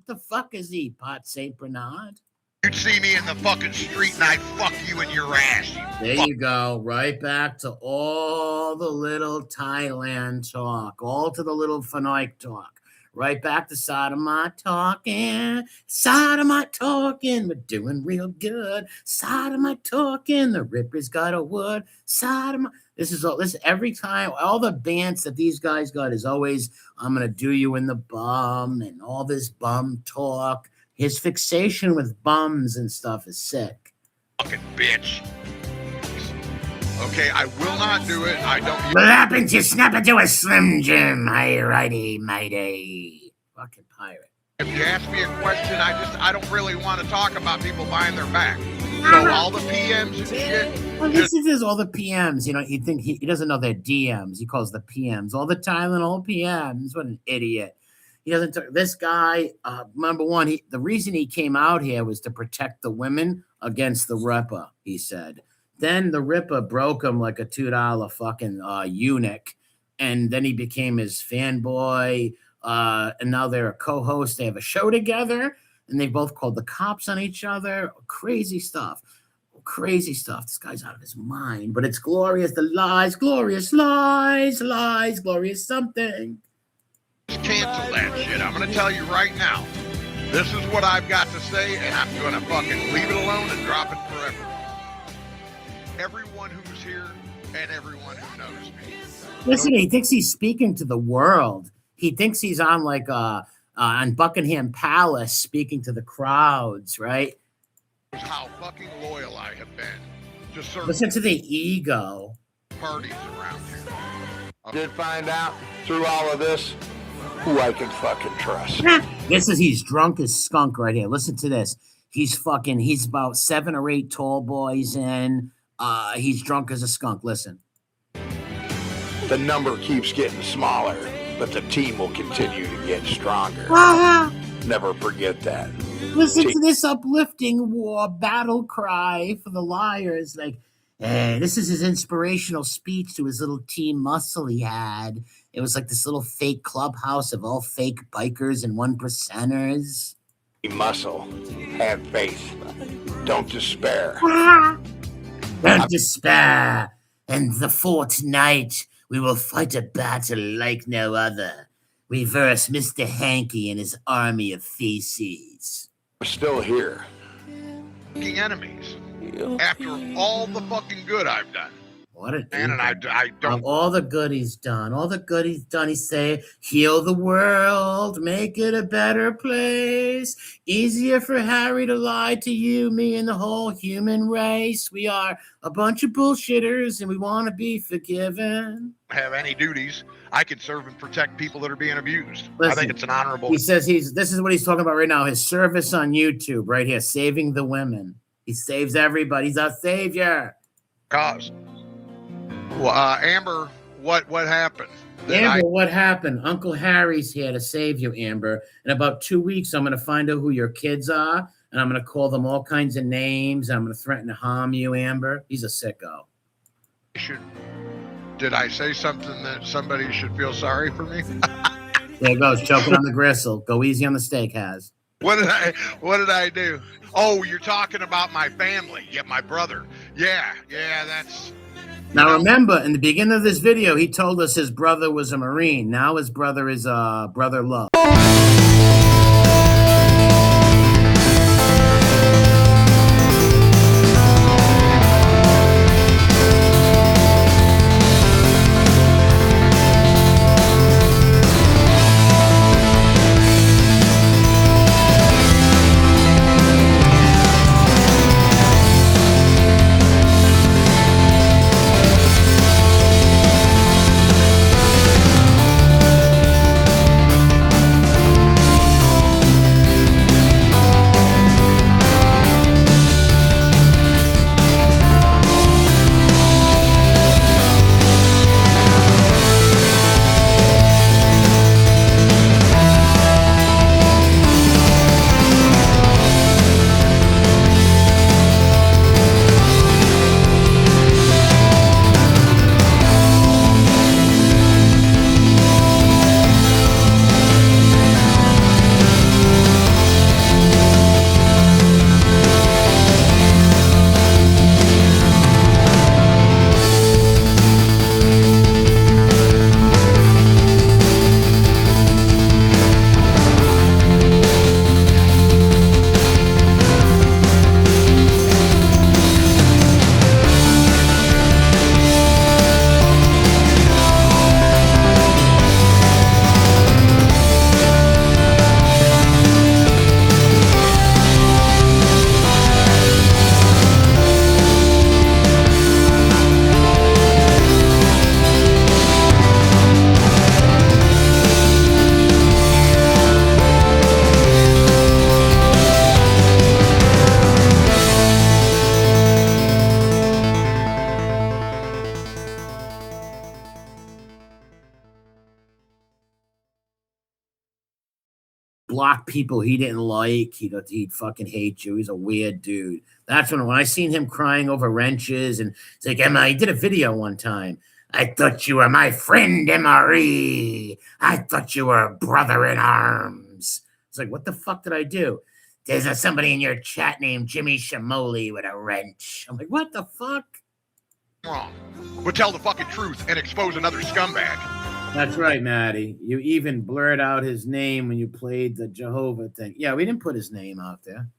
the fuck is he, Pot St. Bernard? You'd see me in the fucking street and I'd fuck you in your ass. There you go. Right back to all the little Thailand talk, all to the little Phonoic talk. Right back to sodomite talking. Sodomite talking. We're doing real good. Sodomite talking. The Rippers got a wood. Sodomite. This is all. This every time. All the bands that these guys got is always, I'm gonna do you in the bum and all this bum talk. His fixation with bums and stuff is sick. Fucking bitch. Okay, I will not do it. I don't. What happened to snap into a Slim Jim? Hi, righty, mighty. Fucking pirate. If you ask me a question, I don't really want to talk about people buying their back. So all the PMs and shit. Well, this is all the PMs. You know, you think he doesn't know their DMs. He calls the PMs all the Tylenol PMs. What an idiot. He doesn't. This guy, number one, the reason he came out here was to protect the women against the Ripper. He said. Then the Ripper broke him like a $2 fucking eunuch, and then he became his fanboy. And now they're a co-host. They have a show together, and they both called the cops on each other. Crazy stuff. Crazy stuff. This guy's out of his mind. But it's glorious. The lies, glorious lies, lies, glorious something. Just cancel that shit. I'm going to tell you right now. This is what I've got to say, and I'm going to fucking leave it alone and drop it forever. Everyone who's here and everyone who knows me. Listen, he thinks he's speaking to the world. He thinks he's on like on Buckingham Palace speaking to the crowds, right? How fucking loyal I have been to certain Listen to the ego. parties around here. Did find out through all of this who I can fucking trust. He's drunk as skunk right here. Listen to this. He's about 7 or 8 tall boys in. He's drunk as a skunk. Listen. The number keeps getting smaller, but the team will continue to get stronger. Never forget that. Listen to this uplifting war battle cry for the liars. Like, this is his inspirational speech to his little team muscle he had. It was like this little fake clubhouse of all fake bikers and 1%ers. Muscle. Have faith. Don't despair. Don't despair. And the fortnight we will fight a battle like no other. We verse Mr. Hanky and his army of feces. We're still here. Fucking enemies. After all the fucking good I've done. What an Man, and I don't. Of all the good he's done, he say, heal the world, make it a better place. Easier for Harry to lie to you, me, and the whole human race. We are a bunch of bullshitters, and we want to be forgiven. Have any duties. I can serve and protect people that are being abused. Listen, I think it's an honorable. He says this is what he's talking about right now. His service on YouTube, right here, saving the women. He saves everybody. He's our savior. Cause. Well, Amber, what happened? Amber, what happened? Uncle Harry's here to save you, Amber. In about 2 weeks, I'm going to find out who your kids are, and I'm going to call them all kinds of names. I'm going to threaten to harm you, Amber. He's a sicko. Did I say something that somebody should feel sorry for me? There it goes, choking on the gristle. Go easy on the steak, Has. What did I do? Oh, you're talking about my family. Yeah, my brother. Yeah, that's. Now remember, in the beginning of this video, he told us his brother was a Marine. Now his brother is Brother Love. Block people he didn't like. He'd fucking hate you. He's a weird dude. That's when I seen him crying over wrenches, and it's like, Emma, he did a video one time. I thought you were my friend, Emery. I thought you were a brother in arms. It's like, what the fuck did I do? There's somebody in your chat named Jimmy Shamoli with a wrench. I'm like, what the fuck? Wrong. But tell the fucking truth and expose another scumbag. That's right, Maddie. You even blurred out his name when you played the Jehovah thing. Yeah, we didn't put his name out there.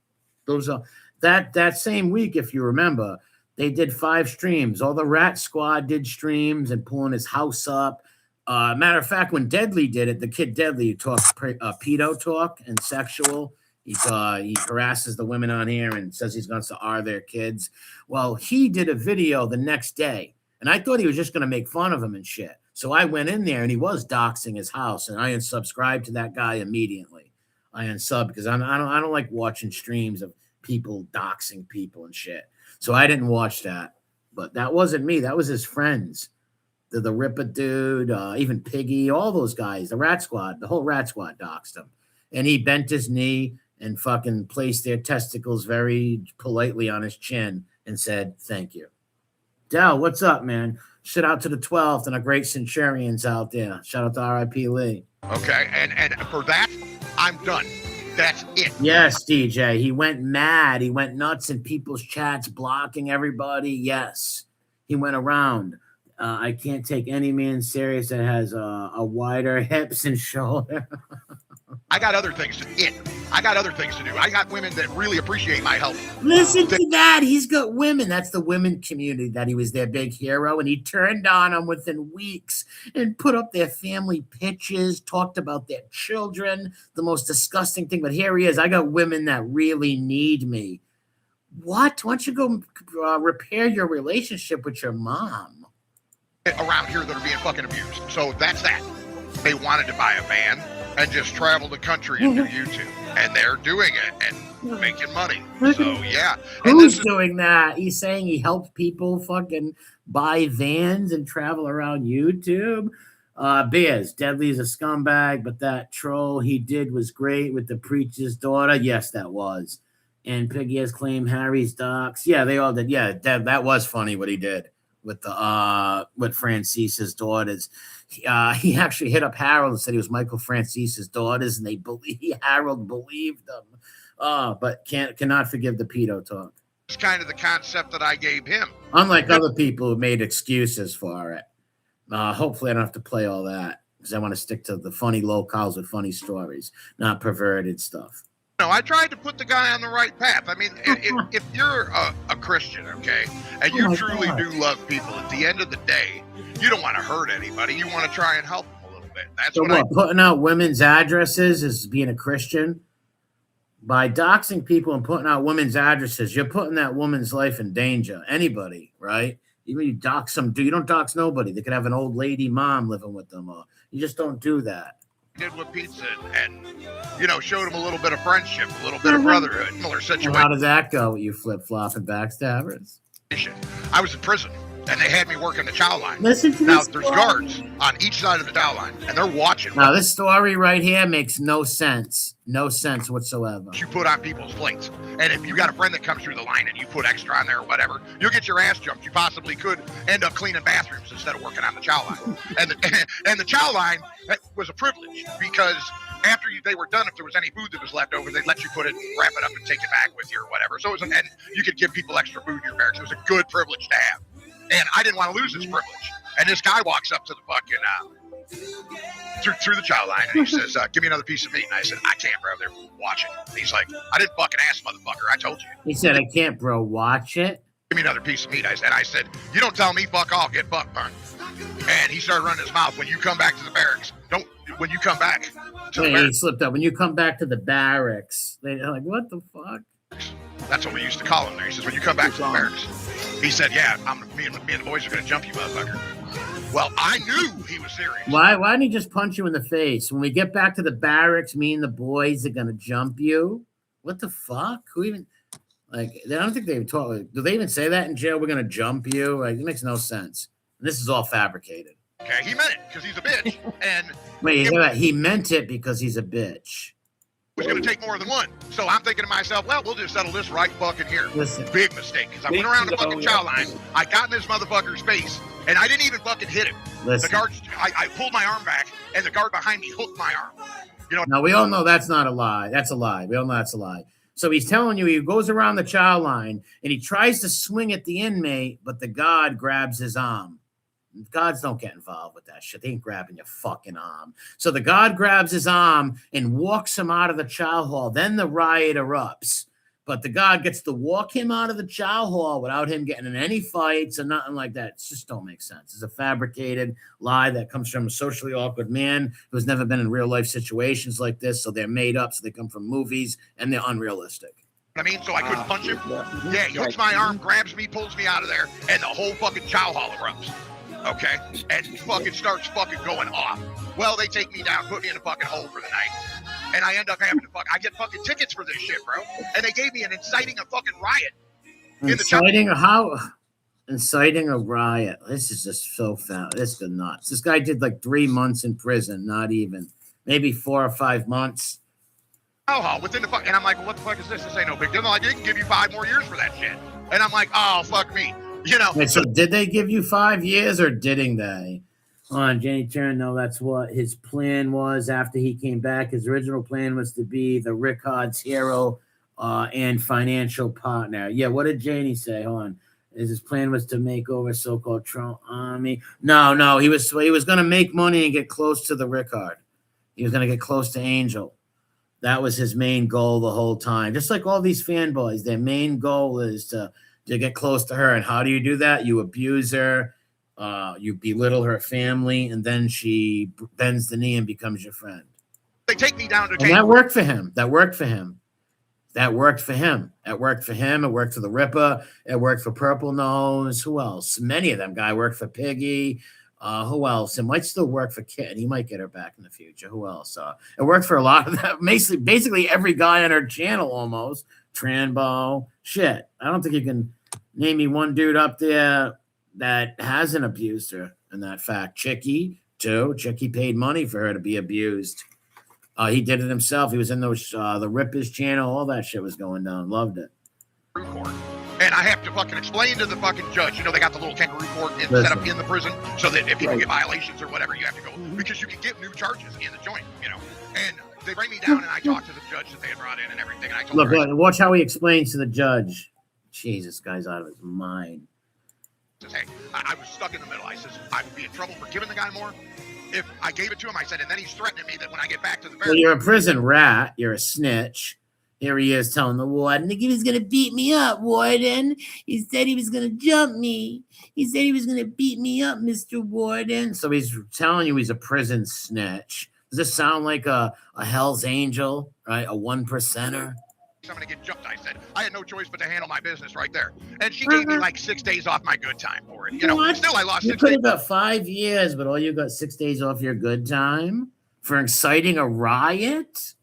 Those are that same week, if you remember, they did 5 streams. All the Rat Squad did streams and pulling his house up. Matter of fact, when Deadly did it, the kid Deadly talks pedo talk and sexual. He harasses the women on here and says he's going to R their kids. Well, he did a video the next day, and I thought he was just going to make fun of him and shit. So I went in there and he was doxing his house, and I unsubscribed to that guy immediately. I unsubbed because I don't like watching streams of people doxing people and shit. So I didn't watch that. But that wasn't me. That was his friends. The Ripper dude, even Piggy, all those guys, the Rat Squad, the whole Rat Squad doxed him. And he bent his knee and fucking placed their testicles very politely on his chin and said, thank you. Dell, what's up, man? Shout out to the 12th and our great Centurions out there. Shout out to R.I.P. Lee. Okay, and for that, I'm done. That's it. Yes, DJ. He went mad. He went nuts in people's chats, blocking everybody. Yes. He went around. I can't take any man serious that has a wider hips and shoulder. I got other things to do. I got women that really appreciate my help. Listen to that. He's got women. That's the women community that he was their big hero. And he turned on them within weeks and put up their family pictures, talked about their children, the most disgusting thing. But here he is. I got women that really need me. What? Why don't you go repair your relationship with your mom? Around here that are being fucking abused. So that's that. They wanted to buy a van and just travel the country and do YouTube. And they're doing it and making money. So, yeah. Who's doing that? He's saying he helped people fucking buy vans and travel around YouTube. Bears, Deadly's a scumbag, but that troll he did was great with the preacher's daughter. Yes, that was. And Piggy has claimed Harry's docs. Yeah, they all did. Yeah, that was funny what he did with the with Francis's daughters. He actually hit up Harold and said he was Michael Francis's daughters, and Harold believed them. But cannot forgive the pedo talk. It's kind of the concept that I gave him. Unlike other people who made excuses for it. Hopefully I don't have to play all that, because I want to stick to the funny locales with funny stories, not perverted stuff. No, I tried to put the guy on the right path. I mean, if you're a Christian, okay, and you truly do love people, at the end of the day, you don't want to hurt anybody. You want to try and help them a little bit. That's so what putting out women's addresses is being a Christian? By doxing people and putting out women's addresses, you're putting that woman's life in danger. Anybody, right? Even you dox them, you don't dox nobody. They could have an old lady mom living with them. You just don't do that. Did with pizza and showed him a little bit of friendship, a little bit of brotherhood, similar situation. How did that go? You flip-flopping backstabbers? I was in prison, and they had me working the chow line. Listen to now, this there's story. Guards on each side of the chow line, and they're watching. Now, this story right here makes no sense. No sense whatsoever. You put on people's plates. And if you got a friend that comes through the line and you put extra on there or whatever, you'll get your ass jumped. You possibly could end up cleaning bathrooms instead of working on the chow line. And the chow line was a privilege, because after they were done, if there was any food that was left over, they'd let you put it, wrap it up, and take it back with you or whatever. So and you could give people extra food in your barracks. It was a good privilege to have. And I didn't want to lose this privilege. And this guy walks up to the fucking through the chow line, and he says, give me another piece of meat. And I said, I can't, bro. They're watching. And he's like, I didn't fucking ask, motherfucker. I told you. He said, I can't, bro. Watch it. Give me another piece of meat. And I said, you don't tell me fuck off, get buck burned. And he started running his mouth. When you come back to the barracks, when you come back to the barracks. He slipped up. When you come back to the barracks, they're like, what the fuck? That's what we used to call him there. He says, when you come back to the barracks. He said, yeah, me and the boys are going to jump you, motherfucker. Well, I knew he was serious. Why didn't he just punch you in the face? When we get back to the barracks, me and the boys are going to jump you? What the fuck? Who even... Like, I don't think they even talk. Like, do they even say that in jail? We're going to jump you? Like, it makes no sense. This is all fabricated. Okay, he meant it because he's a bitch. And wait, he meant it because he's a bitch. Was going to take more than one. So I'm thinking to myself, well, we'll just settle this right fucking here. Listen. Big mistake, because I went around the fucking chow line, I got in this motherfucker's face, and I didn't even fucking hit him. Listen. The guard, I pulled my arm back, and the guard behind me hooked my arm. Now, we all know that's not a lie. That's a lie. We all know that's a lie. So he's telling you he goes around the chow line, and he tries to swing at the inmate, but the guard grabs his arm. Guards don't get involved with that shit. They ain't grabbing your fucking arm. So the guard grabs his arm and walks him out of the chow hall. Then the riot erupts. But the guard gets to walk him out of the chow hall without him getting in any fights or nothing like that. It just don't make sense. It's a fabricated lie that comes from a socially awkward man who's never been in real life situations like this. So they're made up. So they come from movies and they're unrealistic. I mean, so I couldn't punch him. Yeah, he hooks my arm, grabs me, pulls me out of there, and the whole fucking chow hall erupts. Okay, and fucking starts fucking going off. Well, they take me down, put me in a fucking hole for the night, and I end up having to I get fucking tickets for this shit, bro. And they gave me an inciting a fucking riot. Inciting a riot. This is just so foul. This is nuts. This guy did like 3 months in prison, not even, maybe 4 or 5 months. Within the fuck, and I'm like, well, what the fuck is this? This ain't no big deal. Like, they can give you 5 more years for that shit. And I'm like, oh, fuck me. Wait, so did they give you 5 years or didn't they? Jenny Turn, no, that's what his plan was after he came back. His original plan was to be the Rickard's hero and financial partner. Yeah, what did Janie say? Hold on. His plan was to make over so-called Trump army. No, he was going to make money and get close to the Rickard. He was going to get close to Angel. That was his main goal the whole time. Just like all these fanboys, their main goal is to get close to her. And how do you do that? You abuse her, you belittle her family, and then she bends the knee and becomes your friend. They take me down to and that worked for him. It worked for him. It worked for the Ripper. It worked for Purple Nose. Who else? Many of them. Guy worked for Piggy. Who else? It might still work for Kit. He might get her back in the future. Who else? It worked for a lot of them. Basically every guy on her channel almost. Tranbo. Shit. I don't think you can name me one dude up there that hasn't abused her in that fact. Chicky, too. Chicky paid money for her to be abused. He did it himself. He was in those the Rippers channel. All that shit was going down. Loved it. And I have to fucking explain to the fucking judge. You know, they got the little kangaroo court set up in the prison so that if people get violations or whatever, you have to go because you can get new charges in the joint, you know. And they bring me down, and I talk to the judge that they had brought in and everything. And I told her, watch how he explains to the judge. Jesus, guy's out of his mind. Says, hey, I was stuck in the middle. I says, I would be in trouble for giving the guy more if I gave it to him. I said, and then he's threatening me that when I get back to the well, you're a prison rat. You're a snitch. Here he is telling the warden, he was going to beat me up, warden. He said he was going to jump me. He said he was going to beat me up, Mr. Warden. So he's telling you he's a prison snitch. Does this sound like a Hell's Angel, right? A one percenter? I'm going to get jumped. I said, I had no choice but to handle my business right there. And she gave me like 6 days off my good time for it. You know, still I lost 6 days. You could have got 5 years, but all you got 6 days off your good time for inciting a riot?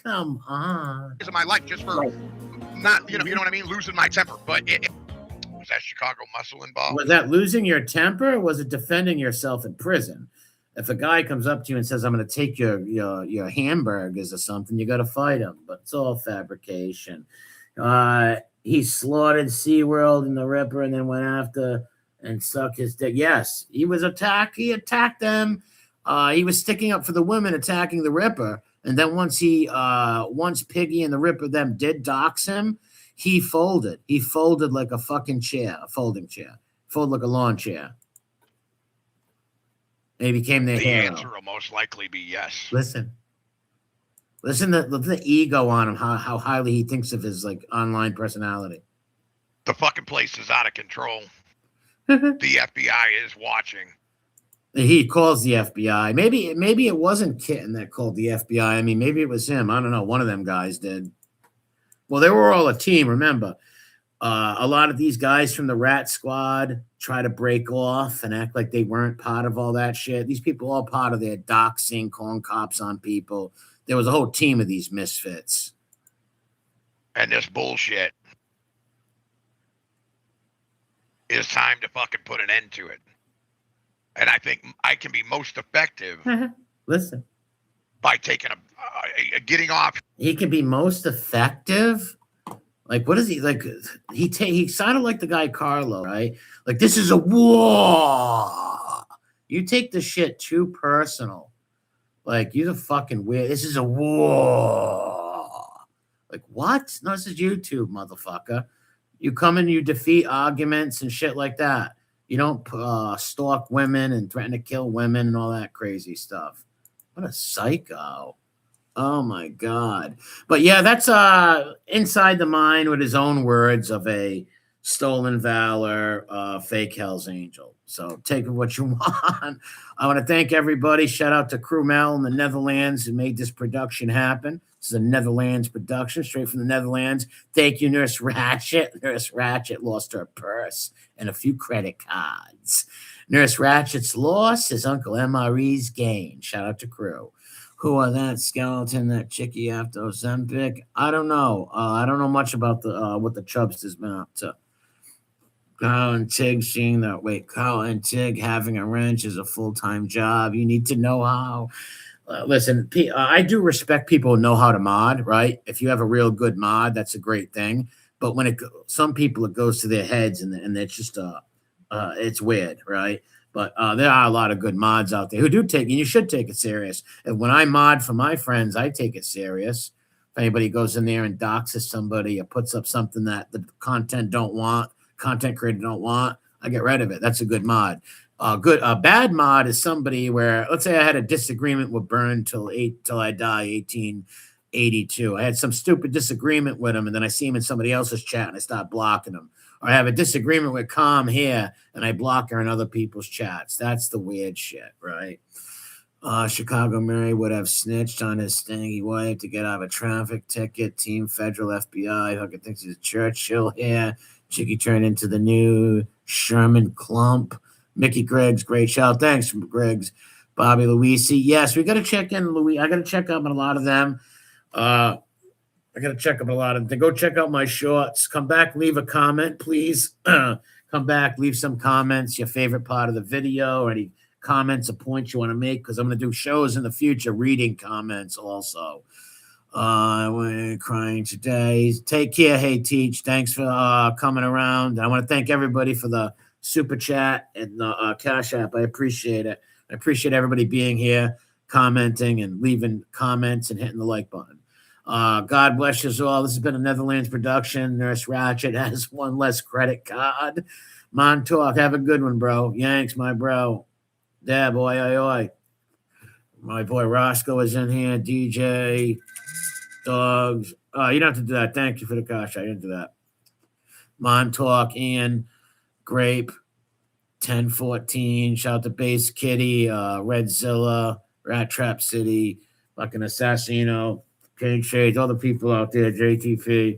Come on. Of my life just for not, you know what I mean? Losing my temper. But was that Chicago muscle involved? Was that losing your temper or was it defending yourself in prison? If a guy comes up to you and says, I'm going to take your hamburgers or something, you got to fight him. But it's all fabrication. He slaughtered SeaWorld and the Ripper and then went after and sucked his dick. Yes, he was attacked. He attacked them. He was sticking up for the women, attacking the Ripper. And then once Piggy and the Ripper them did dox him, he folded. He folded like a fucking chair, a folding chair. Folded like a lawn chair. He became their hero. The answer will most likely be yes. Listen to the ego on him, how highly he thinks of his like online personality. The fucking place is out of control. The FBI is watching. He calls the FBI. Maybe it wasn't Kitten that called the FBI. I mean, maybe it was him. I don't know. One of them guys did. Well, they were all a team, remember. A lot of these guys from the Rat Squad try to break off and act like they weren't part of all that shit. These people all part of their doxing, calling cops on people. There was a whole team of these misfits. And this bullshit. It's time to fucking put an end to it. And I think I can be most effective. Listen. By taking getting off. He can be most effective? Like, what is he like? He sounded like the guy Carlo, right? Like, this is a war. You take the shit too personal. Like, you're the fucking weird. This is a war. Like, what? No, this is YouTube, motherfucker. You come and you defeat arguments and shit like that. You don't stalk women and threaten to kill women and all that crazy stuff. What a psycho. Oh my God. But yeah, that's inside the mind with his own words of a stolen valor, fake Hell's Angel. So take what you want. I want to thank everybody. Shout out to Crew Mel in the Netherlands who made this production happen. This is a Netherlands production, straight from the Netherlands. Thank you, Nurse Ratchet. Nurse Ratchet lost her purse and a few credit cards. Nurse Ratchet's loss is Uncle MRE's gain. Shout out to Crew. Who are that skeleton, that chickie after Ozempic? I don't know. I don't know much about the what the Chubs has been up to. Kyle and Tig seeing that. Wait, Kyle and Tig having a wrench is a full-time job. You need to know how. Listen, I do respect people who know how to mod, right? If you have a real good mod, that's a great thing. But when some people, it goes to their heads and it's just it's weird, right? But there are a lot of good mods out there who do take, and you should take it serious. And when I mod for my friends, I take it serious. If anybody goes in there and doxes somebody or puts up something that the content creator don't want, I get rid of it. That's a good mod. A bad mod is somebody where, let's say I had a disagreement with Byrne till I die, 1882. I had some stupid disagreement with him, and then I see him in somebody else's chat, and I start blocking him. Or I have a disagreement with Calm here, and I block her in other people's chats. That's the weird shit, right? Chicago Mary would have snitched on his stingy wife to get out of a traffic ticket. Team Federal FBI. Hooker thinks he's a Churchill here. Chicky turned into the new Sherman Clump. Mickey Griggs, great shout. Thanks, Griggs. Bobby Luisi. Yes, we got to check in, Louis. I got to check up on a lot of them. I got to check up a lot of them. Go check out my shorts. Come back, leave a comment, please. Come back, leave some comments, your favorite part of the video, or any comments or points you want to make, because I'm going to do shows in the future reading comments also. We're crying today. Take care. Hey, Teach. Thanks for coming around. I want to thank everybody for the super chat and the Cash App. I appreciate it. I appreciate everybody being here, commenting and leaving comments and hitting the like button. God bless you all. This has been a Netherlands production. Nurse Ratchet has one less credit card. Montauk, have a good one, bro. Yanks, my bro. Dab, oi, oi, oi. My boy Roscoe is in here. DJ, Dogs. You don't have to do that. Thank you for the cash. I didn't do that. Montauk, Ian, Grape, 1014. Shout out to Base Kitty, Redzilla, Rat Trap City, fucking Assassino, King Shades, all the people out there, JTP.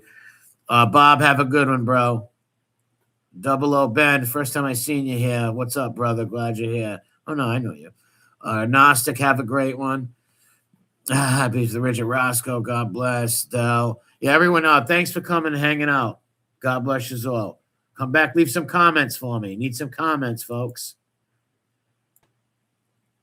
Bob, have a good one, bro. Double O Ben, first time I seen you here. What's up, brother? Glad you're here. Oh, no, I know you. Gnostic, have a great one. Happy to the Richard Roscoe. God bless. Del. Yeah, everyone, thanks for coming and hanging out. God bless you all. Come back, leave some comments for me. Need some comments, folks.